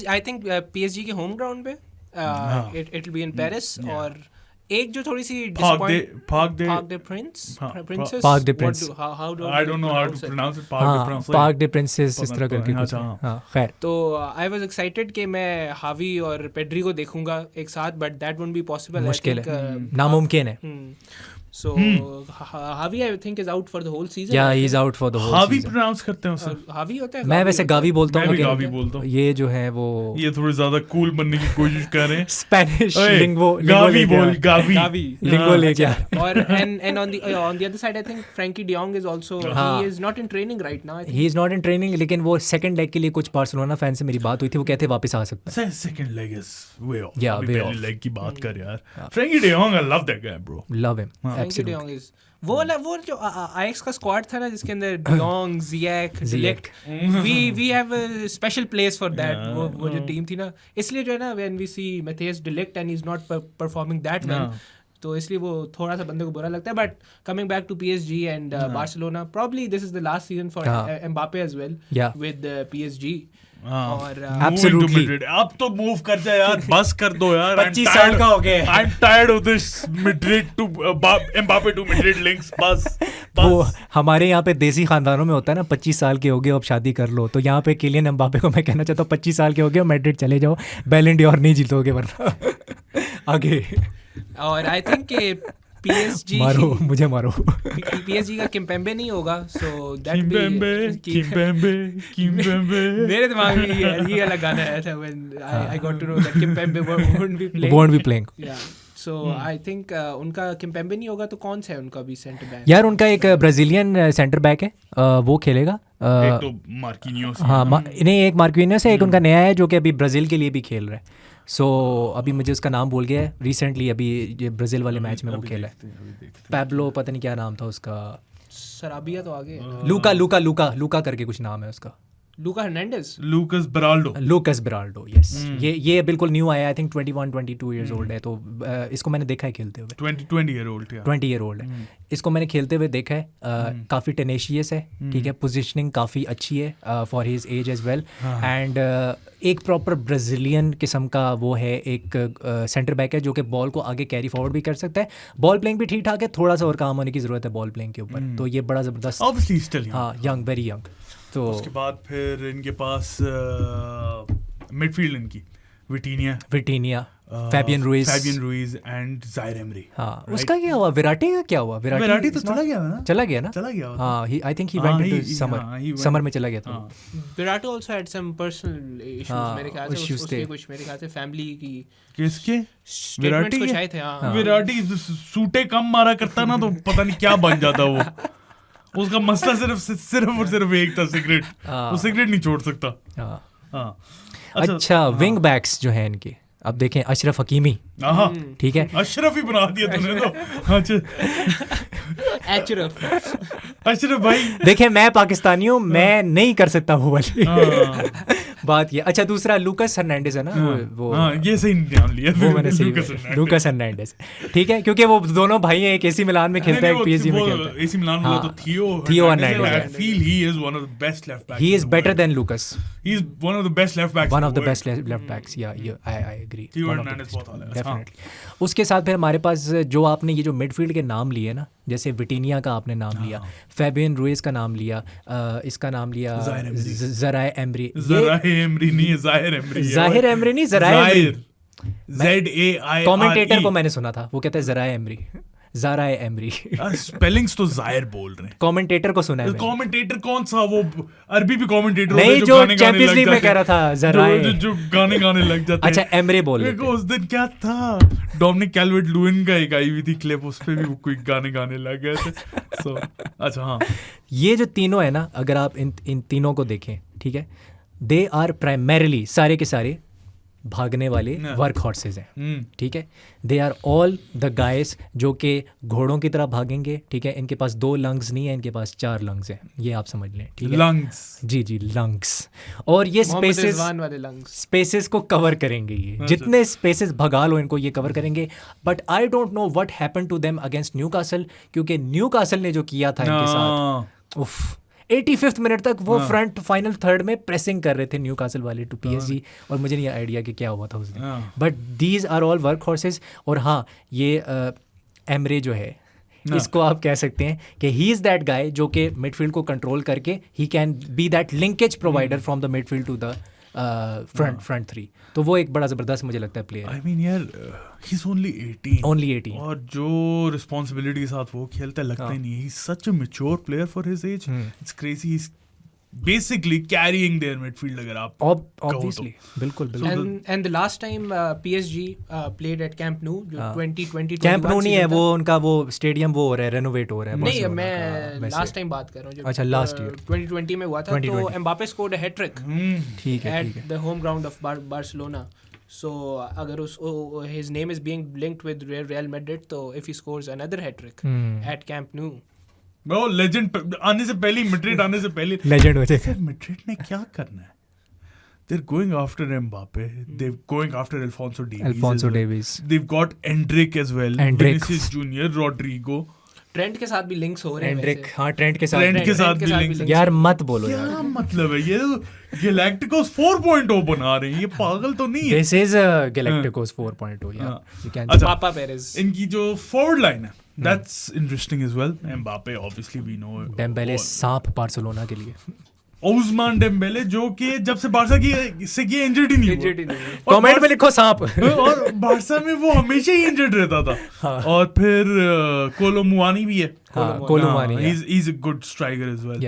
I think PSG के होम ग्राउंड पे it'll be in Paris. और एक जो थोड़ी सी Parc des Princes. Parc des Princes. I don't know how to pronounce it. Parc des Princes इस तरह करके कुछ. हाँ, खैर. तो I was excited कि मैं हावी और पेड्री को देखूंगा एक साथ, but that won't be possible. मुश्किल है, नामुमकिन है. So Javi I think is out for the whole season. Yeah, he's out for the whole Javi season. pronounce करते हैं उसे. Javi होता है. मैं वैसे गावी बोलता हूँ. मैं भी गावी बोलता हूँ. ये जो है वो. ये थोड़े ज़्यादा cool बनने की कोशिश कर रहे हैं. Spanish lingo. गावी बोल, गावी. Lingo ले क्या? और and on the other side I think Frankie De Jong is also he is not in training right now. He is not in training, लेकिन वो second leg के लिए कुछ Barcelona fan से मेरी बात हुई थी, वो कहते वापस आ सकता है. Second leg is way off. Yeah, way off. leg की बात कर यार. Frankie De Jong, I love that guy, bro. Love him. Frankie De Jong is वो जो आयक्स का स्क्वाड था ना जिसके अंदर de Jong, ज़ियेक, डिलिक्ट, we have a special place for that. वो जो टीम थी ना, इसलिए जो है ना when we see Matthias de Ligt and he's not performing that well, तो इसलिए वो थोड़ा सा बंदे को बुरा लगता है. But coming back to PSG and Barcelona, probably this is the last season for Mbappe as well with PSG. और अब तो मूव कर जाए यार, बस कर दो यार. 25 साल का हो गया. I'm tired of this Madrid to Mbappe to Madrid links. बस. वो हमारे यहाँ पे देसी खानदानों में होता है ना, 25 साल के हो गए अब शादी कर लो. तो यहाँ पे किलियन एम्बापे को मैं कहना चाहता हूँ 25 साल के हो गए मैड्रिड चले जाओ, बैलन डोर नहीं जीतोगे वरना. आगे. और आई थिंक PSG मारो मुझे मारो. PSG का किम्पेम्बे नहीं होगा, so that किम्पेम्बे मेरे दिमाग में ये वाला गाना आया था when I got to know that Kimpembe won't be playing. Yeah. So I think उनका किम्पेम्बे नहीं होगा तो कौन सा है उनका भी सेंटर बैक? यार उनका एक ब्राजीलियन सेंटर बैक है, वो खेलेगा. एक तो मार्किनियोस. हाँ नहीं, एक मार्किनियोस है, एक उनका नया है जो कि अभी ब्राज़ील के लिए भी खेल रहा है. सो अभी मुझे उसका नाम भूल गया है. रिसेंटली अभी ये ब्राज़ील वाले मैच में वो खेला है. पैब्लो पता नहीं क्या नाम था उसका. सराबिया तो आगे. लूका करके कुछ नाम है उसका. लूकस बेराल्डो. यस. ये बिल्कुल न्यू आया, आई थिंक 21-22 इयर्स ओल्ड है. तो इसको मैंने देखा है खेलते हुए. 20 ईयर ओल्ड है. इसको मैंने खेलते हुए देखा है. काफ़ी टेनेशियस है, ठीक है, पोजीशनिंग काफ़ी अच्छी है for his age as well. And एक प्रॉपर ब्राज़ीलियन किस्म का वो है, एक सेंटर बैक है जो कि बॉल को आगे कैरी फॉरवर्ड भी कर सकता है. बॉल प्लेइंग भी ठीक ठाक है, थोड़ा सा और काम होने की ज़रूरत है बॉल प्लेइंग के ऊपर. तो ये बड़ा ज़बरदस्त. हाँ, यंग, वेरी यंग. तो उसके बाद फिर इनके पास मिडफील्ड इनकी Vitinha, Fabian Ruiz and Zaire Emery. हाँ, उसका क्या हुआ? विराटी का क्या हुआ? विराटी तो चला गया ना. हाँ, I think he went into summer में चला गया था. Verratti also had some personal issues मेरे ख्याल से. उसके कुछ मेरे ख्याल से फैमिली की किसके विराटी कुछ आए थे. हाँ, विराटी सूटे कम मारा करता ना तो पता नहीं क्या बन जाता वो. उसका मसला सिर्फ एक था, सिगरेट. वो सिगरेट नहीं छोड़ सकता. अच्छा, विंग बैक्स जो है इनके, अब देखें अशरफ हकीमी. ठीक है, अशरफ ही बना दिया तूने तो. अशरफ भाई, देखें मैं पाकिस्तानी हूँ, मैं नहीं कर सकता वो वाली बात ये. अच्छा, दूसरा लूकस हर्नांडेज है ना. वो ये सही नाम लिया वो मैंने सही. लूकस हर्नांडेज, ठीक है, क्योंकि वो दोनों भाई हैं. एक एसी मिलान में खेलता है, एक पीएसजी में खेलता है. एसी मिलान में तो थियो Hernandez. I feel he is one of the best left backs. He is better than Lucas. He is one of the best left backs. One of the best left backs. Yeah, I agree. Theo Hernandez बहुत अच्छा है. Definitely. उसके साथ फिर हमारे पास जो आपने ये जो मिडफील्ड के नाम लिए ना, जैसे विटीनिया का आपने नाम लिया, फैबियन रुइज का नाम लिया, इसका नाम लिया ज़राए एमरी. ज़ाहिर एमरी नहीं, ज़राए. कमेंटेटर को मैंने सुना था वो कहता है ज़राए एमरी. ज़ाराए एमरी. स्पेलिंग्स तो जाहिर बोल रहे हैं. कमेंटेटर को सुना है. कमेंटेटर कौन सा? वो अरबी भी कमेंटेटर नहीं, जो चैंपियंस लीग में कह रहा था ज़राए, जो गाने लग जाते हैं. अच्छा, एमरे बोल रहे थे. उस दिन क्या था, डोमिनिक कैल्वर्ट लुइन का एक आई हुई थी क्लिप, उस पे भी वो कोई गाने लग गए थे. सो अच्छा, हाँ, ये जो तीनों है ना, अगर आप इन तीनों को देखें, ठीक है, दे आर प्राइमरीली सारे के सारे भागने वाले वर्क हॉर्सेज हैं, ठीक है. They are all the guys जो कि घोड़ों की तरह भागेंगे, ठीक है. इनके पास 2 लंग्स नहीं है, इनके पास 4 लंग्स हैं, ये आप समझ लें, ठीक है. लंग्स, जी लंग्स. और ये स्पेसेस को कवर करेंगे, ये जितने स्पेसेस भगा लो इनको ये कवर करेंगे. But I don't know what happened to them against Newcastle, क्योंकि न्यूकासल ने जो किया था इनके साथ, उफ, 85th मिनट तक वो फ्रंट फाइनल थर्ड में प्रेसिंग कर रहे थे न्यूकासल वाले टू PSG, और मुझे नहीं आइडिया कि क्या हुआ था उस दिन. But these are all work horses. और हाँ, ये एमरे जो है, इसको आप कह सकते हैं कि ही इज़ दैट गाय जो कि मिडफील्ड को कंट्रोल करके he can be that linkage provider from the midfield to the front 3. तो वो एक बड़ा ज़बरदस्त मुझे लगता है प्लेयर. आई मीन यार, ही इज ओनली 18 और जो रिस्पॉन्सिबिलिटी के साथ वो खेलता है लगता ही नहीं है. He is such a mature player for his as. It's crazy. He is basically carrying their midfield अगर आप obviously बिल्कुल. and the last time PSG played at Camp Nou जो 2020 Camp Nou नहीं है वो, उनका वो स्टेडियम वो हो रहा है, रेनोवेट हो रहा है. नहीं, मैं लास्ट टाइम बात कर रहा हूँ. अच्छा, लास्ट ईयर 2020 में हुआ था. तो एम्बापे स्कोर्ड अ हैट्रिक ठीक है at the home ground of Barcelona. So अगर उस his name is being linked with Real Madrid, तो if he scores another hat-trick at Camp Nou, वो लेजेंड आने से पहले, मैड्रिड आने से पहले लेजेंड हो जाएगा. मैड्रिड ने क्या करना है? They're going after Mbappe. They're going after Alphonso Davies. They've got Endrick as well. Vinicius Junior, Rodrigo. Trent के साथ भी लिंक्स हो रहे हैं. एंड्रिक, हाँ, ट्रेंट के साथ भी लिंक्स. यार मत बोलो यार, क्या मतलब है ये? गैलेक्टिकोस 4.0 बना रहे हैं, ये पागल तो नहीं है? दिस इज गैलेक्टिकोस 4.0 यार. You can. अच्छा, पापा पेरेज, इनकी जो फॉरवर्ड लाइन है, that's interesting as well. Mbappe obviously we know. Dembélé सांप बार्सिलोना के लिए. ओस्मान डेम्बेले जो कि जब से बारसा की इंजर्ड ही नहीं हुआ. कमेंट में लिखो सांप. और बारसा में वो हमेशा ही इंजर्ड रहता था. हाँ. और फिर कोलो मुआनी भी है. कोलो मुआनी he's a good striker as well.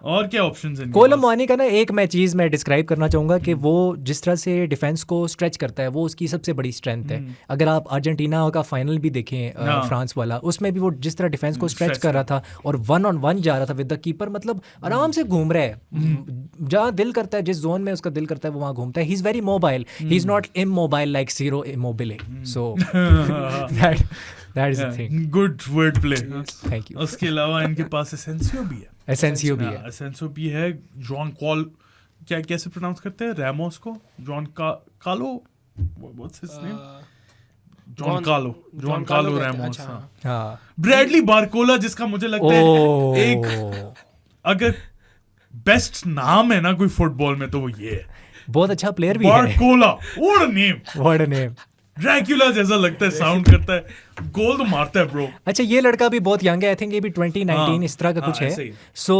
और क्या ऑप्शंस हैं? कोलो मुआनी का ना एक मैं चीज़ मैं डिस्क्राइब करना चाहूँगा कि वो जिस तरह से डिफेंस को स्ट्रेच करता है, वो उसकी सबसे बड़ी स्ट्रेंथ है. अगर आप अर्जेंटीना का फाइनल भी देखें, फ्रांस वाला, उसमें भी वो जिस तरह डिफेंस को स्ट्रेच कर रहा था और 1-on-1 जा रहा था विद द कीपर, मतलब आराम से घूम रहा है. जहाँ दिल करता है, जिस जोन में उसका दिल करता है वो वहाँ घूमता है. He is very mobile. He is not immobile like Ciro Immobile. So that is the thing. Good word play. Thank you. उसके अलावा इनके पास एसेंसियो भी है. जॉन कॉल, क्या कैसे प्रोनाउंस करते हैं रैमोस को? जॉन कालो, व्हाट्स हिज नेम? जॉन कालो रैमोस. हाँ. ब्रैडली बारकोला, जिसका मुझे लगता है एक अगर बेस्ट नाम है ना कोई फुटबॉल में तो वो ये है. बहुत अच्छा प्लेयर भी है Barcola. What a name. Dracula जैसा लगता है, साउंड करता है, गोल तो मारता है ब्रो. अच्छा, ये लड़का भी बहुत यंग है. आई थिंक ये भी 2019 इस तरह का कुछ है. सो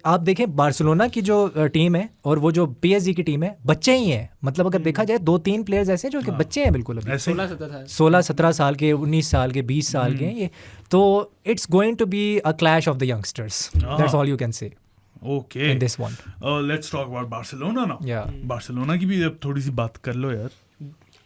आप देखें बार्सिलोना की जो टीम है और वो जो PSG की टीम है, बच्चे ही हैं. मतलब अगर देखा जाए 2-3 प्लेयर्स ऐसे जो कि बच्चे हैं बिल्कुल, अभी 16-17 साल के, 19 साल के, 20 साल के ये. तो it's going to be a clash of the youngsters. That's all you can say. Okay. In this one. Let's talk about Barcelona now. Yeah. Barcelona की भी अब थोड़ी सी बात कर लो यार.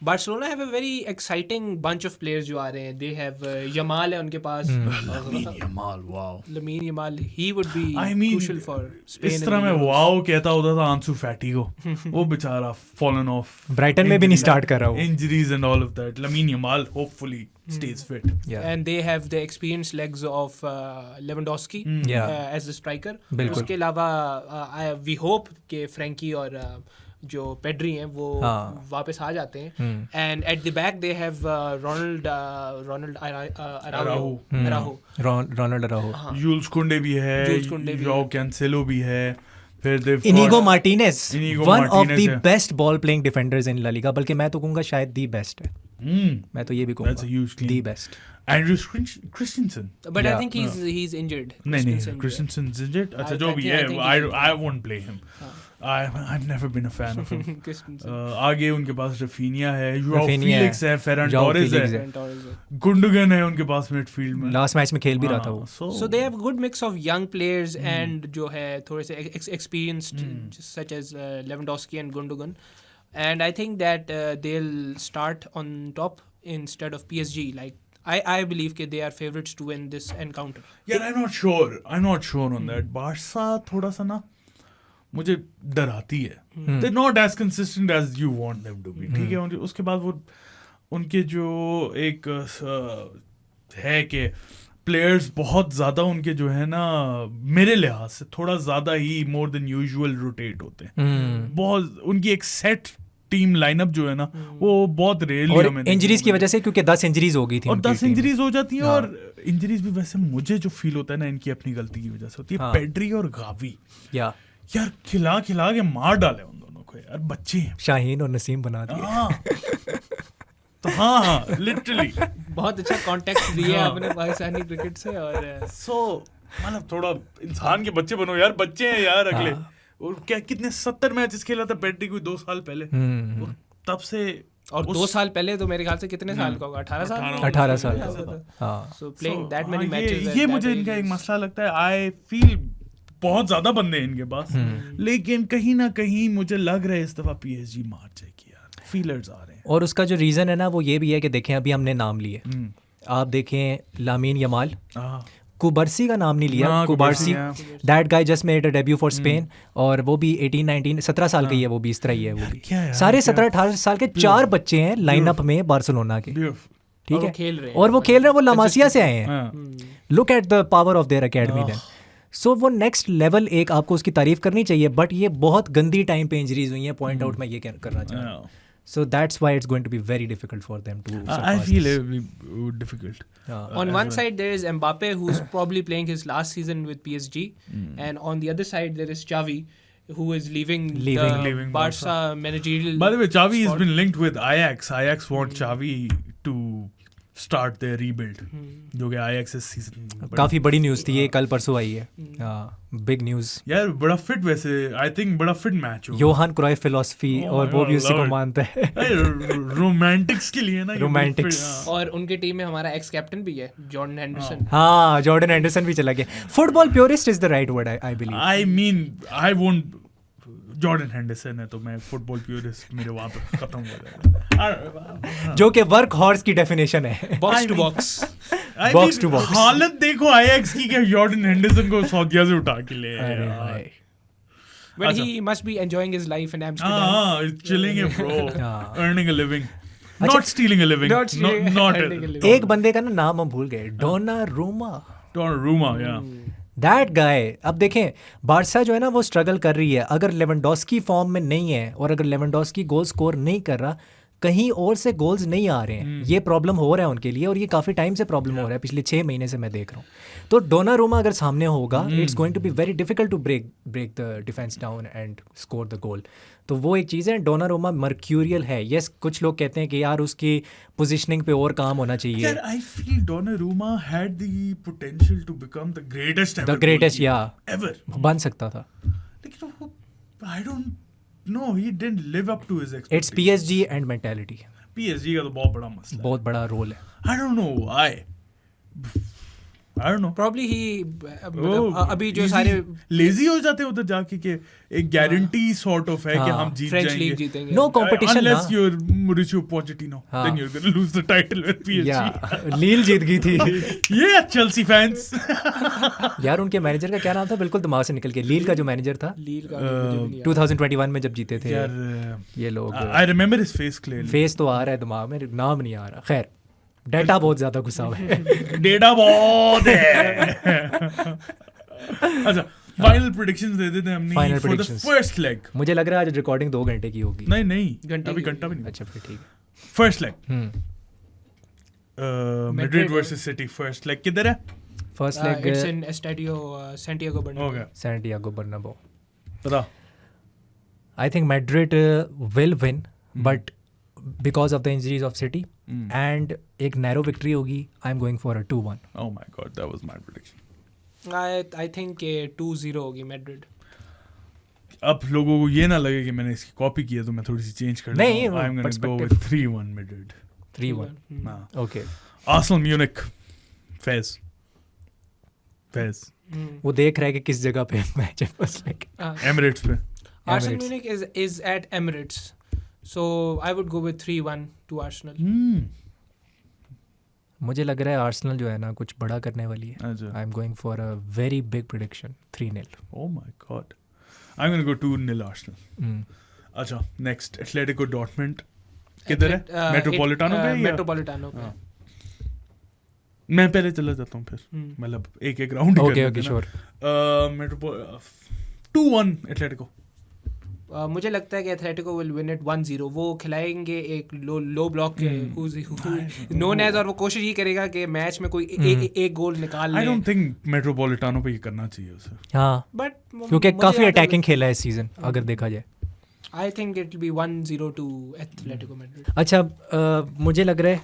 Barcelona have a very exciting bunch of players जो आ रहे हैं. They have Yamal है उनके पास. Lamine Yamal, wow. Lamine Yamal, he would be crucial for Spain. इस तरह मैं wow कहता होता था आंसू फैटी को. वो बेचारा fallen off. Brighton में भी नहीं स्टार्ट कर रहा हूँ. Injuries and all of that. Lamine Yamal hopefully stays fit. Yeah. And they have the experienced legs of Lewandowski as the striker. उसके अलावा we hope कि Frankie और जो पेड्री हैं वो वापस आ जाते हैं. And at the back they have Ronald Araujo. Jules Kounde भी है, जोआओ कैंसेलो भी है. फिर Inigo Martinez, one of the best ball playing defenders in La Liga, बल्कि मैं तो कहूँगा शायद दी बेस्ट है. मैं तो ये भी कहूँगा the best. Andrew Christensen. But I think he's injured. नहीं, Christensen's injured. अच्छा, जो भी है, I won't play him. I've never been a fan of him. आगे उनके पास रफीनिया है, Joao Felix है, Ferran Torres है, गुंडोगन है उनके पास मिडफील्ड में. लास्ट मैच में खेल भी रहा था वो. So they have a good mix of young players and जो है थोड़े से experienced such as Lewandowski and Gundogan. And I think that they'll start on top instead of PSG. Like I believe that they are favorites to win this encounter. Yeah, I'm not sure on that. Barca थोड़ा सा ना मुझे डराती है। They not as consistent as you want them to be, ठीक है। उसके बाद वो उनके जो एक है कि प्लेयर्स बहुत ज़्यादा उनके जो है ना, मेरे लिहाज से थोड़ा ज़्यादा ही मोर देन यूजुअल रोटेट होते हैं। बहुत उनकी एक सेट टीम लाइनअप जो है ना, वो बहुत रेयरली और इंजरीज की वजह से, क्योंकि 10 इंजरीज हो गई थी और 10 इंजरीज हो जाती हैं। और इंजरीज भी वैसे मुझे जो फील होता है ना, इनकी अपनी गलती की वजह से होती है। पेड्री और गावी यार खिला के मार डाले उन दोनों को यार, बच्चे हैं। शाहीन और नसीम बना दिए। तो हाँ लिटरली बहुत अच्छा कॉन्टेक्स्ट दिया आपने पाकिस्तानी क्रिकेट से। और मतलब थोड़ा इंसान के बच्चे बनो यार, बच्चे हैं यार अगले। और क्या कितने 70 मैचेस खेला था पेड्री कोई 2 साल पहले, तब से। और 2 साल पहले तो मेरे ख्याल से कितने साल का होगा, 18 साल 18 साल का। सो प्लेइंग दैट मेनी मैचेस, ये मुझे इनका एक मसला लगता है। आई फील बहुत ज्यादा बंदे हैं इनके पास, लेकिन कहीं ना कहीं मुझे लग रहा है इस दफा पीएसजी मार जाएगी यार, फीलर्स आ रहे हैं। और उसका जो रीज़न है ना, वो ये भी है कि देखें अभी हमने नाम लिए, आप देखें लामीन यमाल, कुबर्सी का नाम नहीं लिया, कुबार्सी, that guy just made a debut for Spain, और वो भी 17 साल का ही है, वो भी इस तरह ही है। वो भी सारे 17-18 साल के 4 बच्चे हैं लाइनअप में बार्सिलोना के, ठीक है। और वो खेल रहे हैं, वो लामासिया से आए हैं। Look at the power of their academy then. So वो नेक्स्ट लेवल, एक आपको उसकी तारीफ करनी चाहिए, बट ये बहुत गंदी टाइम पे इंजरीज हुई हैं, पॉइंट आउट मैं ये करना चाहता हूँ। So that's why it's going to be very difficult for them to surpass. I feel it will be difficult. On one side there is Mbappe, who's probably playing his last season with PSG, and on the other side there is Xavi, who is leaving Barca managerial. By the way, Xavi has been linked with Ajax. Ajax want Xavi to start their rebuild, जो कि Ajax इस season काफी बड़ी news थी ये, कल परसों आई है, बिग न्यूज़ यार। बड़ा फिट, वैसे आई थिंक बड़ा फिट मैच हो। योहान क्राइफ फिलॉसफी, और वो भी उसी को मानता है। रोमांटिक्स के लिए ना, रोमांटिक्स। और उनकी टीम में हमारा एक्स कैप्टन भी है, जॉर्डन हेंडरसन। हाँ, जॉर्डन हेंडरसन भी चला गया। Football purest is the right word, I believe. I mean I won't, Jordan Henderson है तो मैं फुटबॉल प्योरिस्ट, मेरे वहाँ पे खत्म हो जाएगा। जो कि वर्क हॉर्स की डेफिनेशन है, box to box, box to box. हालत देखो आईएक्स की, क्या जॉर्डन हेंडरसन को सऊदीया से उठा के ले आए। But he must be enjoying his life in Amsterdam. Chilling it bro, earning a living, not stealing a living, not एक बंदे का ना नाम हम भूल गए, Donnarumma, yeah. That guy. अब देखें बार्सा जो है ना, वो स्ट्रगल कर रही है। अगर लेवेंडोस्की फॉर्म में नहीं है, और अगर लेवेंडोस्की गोल स्कोर नहीं कर रहा, कहीं और से गोल्स नहीं आ रहे हैं, ये प्रॉब्लम हो रहा है उनके लिए, और ये काफ़ी टाइम से प्रॉब्लम हो रहा है, पिछले 6 महीने से मैं देख रहा हूँ। तो डोनारुमा अगर सामने होगा, it's going to be very difficult to break the defence down and score the goal. तो वो एक चीज़ है। डोनारुमा मर्क्यूरियल है, यस। कुछ लोग कहते हैं कि यार उसकी पोजीशनिंग पे और काम होना चाहिए। यार I feel Donnarumma had the potential to become the greatest या एवर, बन सकता था, लेकिन वो I don't know, he didn't live up to his expectations. It's PSG and mentality. PSG का तो बहुत बड़ा मसला है, बहुत बड़ा रोल है। I don't know why. I don't know. Probably he अभी जो सारे lazy हो जाते हैं उधर जाके कि एक गारंटी sort of है कि हम जीत जाएंगे। No competition ना। Unless you're Mauricio Pochettino, then you're gonna lose the title with PSG. लील जीत गई थी। ये Chelsea fans। यार उनके मैनेजर का क्या नाम था, बिल्कुल दिमाग से निकल गया। लील का जो मैनेजर था, 2021 में जब जीते थे ये लोग। I remember his face clearly. Face तो आ रहा है दिमाग में, नाम नहीं आ रहा। खैर, डेटा बहुत ज्यादा घुसा हुआ है। डेटा बहुत है। अच्छा, फाइनल प्रेडिक्शंस दे देते हैं हमने फॉर द फर्स्ट लेग। मुझे लग रहा है आज रिकॉर्डिंग 2 घंटे की होगी। नहीं अभी घंटा भी नहीं। अच्छा फिर ठीक है। First leg Madrid versus City. First leg किधर है? First leg it's in Estadio Santiago Bernabeu. पता, I think Madrid will win, but because of the injuries of City and एक narrow victory होगी, I'm going for a 2-1. Oh my god, that was my prediction. I think 2-0 होगी Madrid. अब लोगों को ये ना लगे कि मैंने इसकी कॉपी की है, तो मैं थोड़ी सी चेंज कर नहीं, I'm going to go with 3-1 Madrid. 3-1 okay. Arsenal Munich Fez वो देख रहा है कि किस जगह पे मैच है फर्स्ट लेग। Emirates पे। Arsenal Munich is at Emirates. So I would go with 3-1 to Arsenal. मुझे लग रहा है आर्सेनल जो है ना कुछ बड़ा करने वाली है। आई am going for a very big prediction, 3-0. Oh my god. I'm going to go 2-0 Arsenal. अच्छा, next Atletico Dortmund किधर है? मेट्रोपोलिटानो पे? मेट्रोपोलिटानो पे। मैं पहले चला जाता हूँ फिर, मतलब एक राउंड ही ओके श्योर। 2-1 एथलेटिको। मुझे लगता है कि एथलेटिको विल विन इट 1-0। वो खिलाएंगे एक लो ब्लॉक नोन एज, और वो कोशिश ही करेगा कि मैच में कोई एक गोल निकाल ले। आई डोंट थिंक मेट्रोपोलिटानो पे ये करना चाहिए उसे। हाँ, बट क्योंकि काफी अटैकिंग खेला है इस सीजन अगर देखा जाए। I think it will be 1-0 to Atletico Madrid. अच्छा, मुझे लग रहा है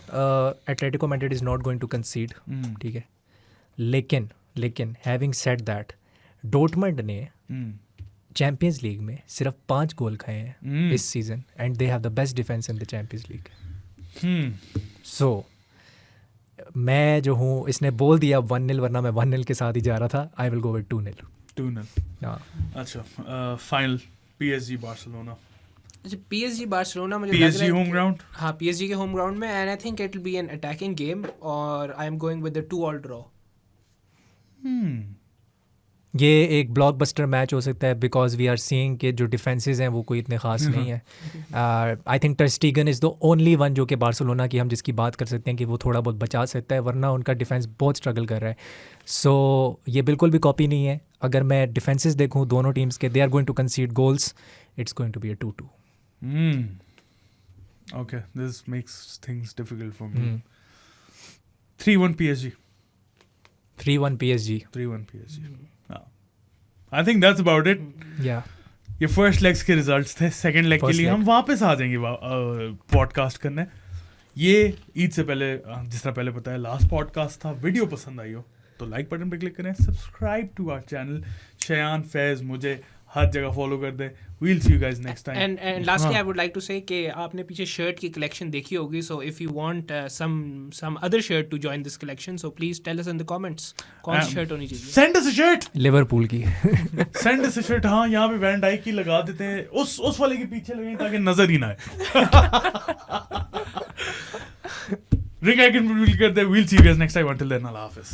Atletico Madrid is not going to concede, ठीक है, लेकिन having said that, Dortmund ने चैम्पियंस लीग में सिर्फ 5 गोल खाए हैं इस season, and they have the best defence in the Champions League. So मैं जो हूँ, इसने बोल दिया 1-0, वरना मैं 1-0 के साथ ही जा रहा था। I will go with 2-0। अच्छा, फाइनल PSG बार्सिलोना। अच्छा, PSG बार्सिलोना मुझे PSG होम ग्राउंड। हाँ, PSG के होम ग्राउंड में, and I think it will be an attacking game, और I am going with the 2-2 draw. ये एक ब्लॉकबस्टर मैच हो सकता है, बिकॉज वी आर सीइंग कि जो डिफेंसेस हैं वो कोई इतने खास नहीं है। आई थिंक टर स्टीगन इज़ द ओनली वन जो कि बार्सिलोना की हम जिसकी बात कर सकते हैं कि वो थोड़ा बहुत बचा सकता है, वरना उनका डिफेंस बहुत स्ट्रगल कर रहा है। सो ये बिल्कुल भी कॉपी नहीं है। अगर मैं डिफेंसेस देखूँ दोनों टीम्स के, they are going to concede goals, it's going to be a 2-2। Okay, this makes things difficult for me. 3-1 PSG. 3-1 PSG. 3-1 PSG. I think that's about it. Yeah. ये फर्स्ट लेग्स के results थे। Second leg के लिए हम वापस आ जाएंगे podcast करने। ये ईद से पहले, जिस तरह पहले बताया, लास्ट पॉडकास्ट था। वीडियो पसंद आई हो तो लाइक बटन पे क्लिक करें, subscribe to our channel. Shayan, Faiz, मुझे हर जगह फॉलो कर दें। We'll see you guys next time. And lastly, I would like to say कि आपने पीछे शर्ट की कलेक्शन देखी होगी, so if you want some other shirt to join this collection, so please tell us in the comments कौन सी shirt होनी चाहिए। Send us a shirt. Liverpool की। Send us a shirt। हाँ, यहाँ पे वैन डाइक की लगा देते हैं, उस वाले के पीछे लगेंगे ताकि नजर ही ना आए। रिंग आइकन पे क्लिक करते हैं। We'll see you guys next time. Until then, Allah Hafiz.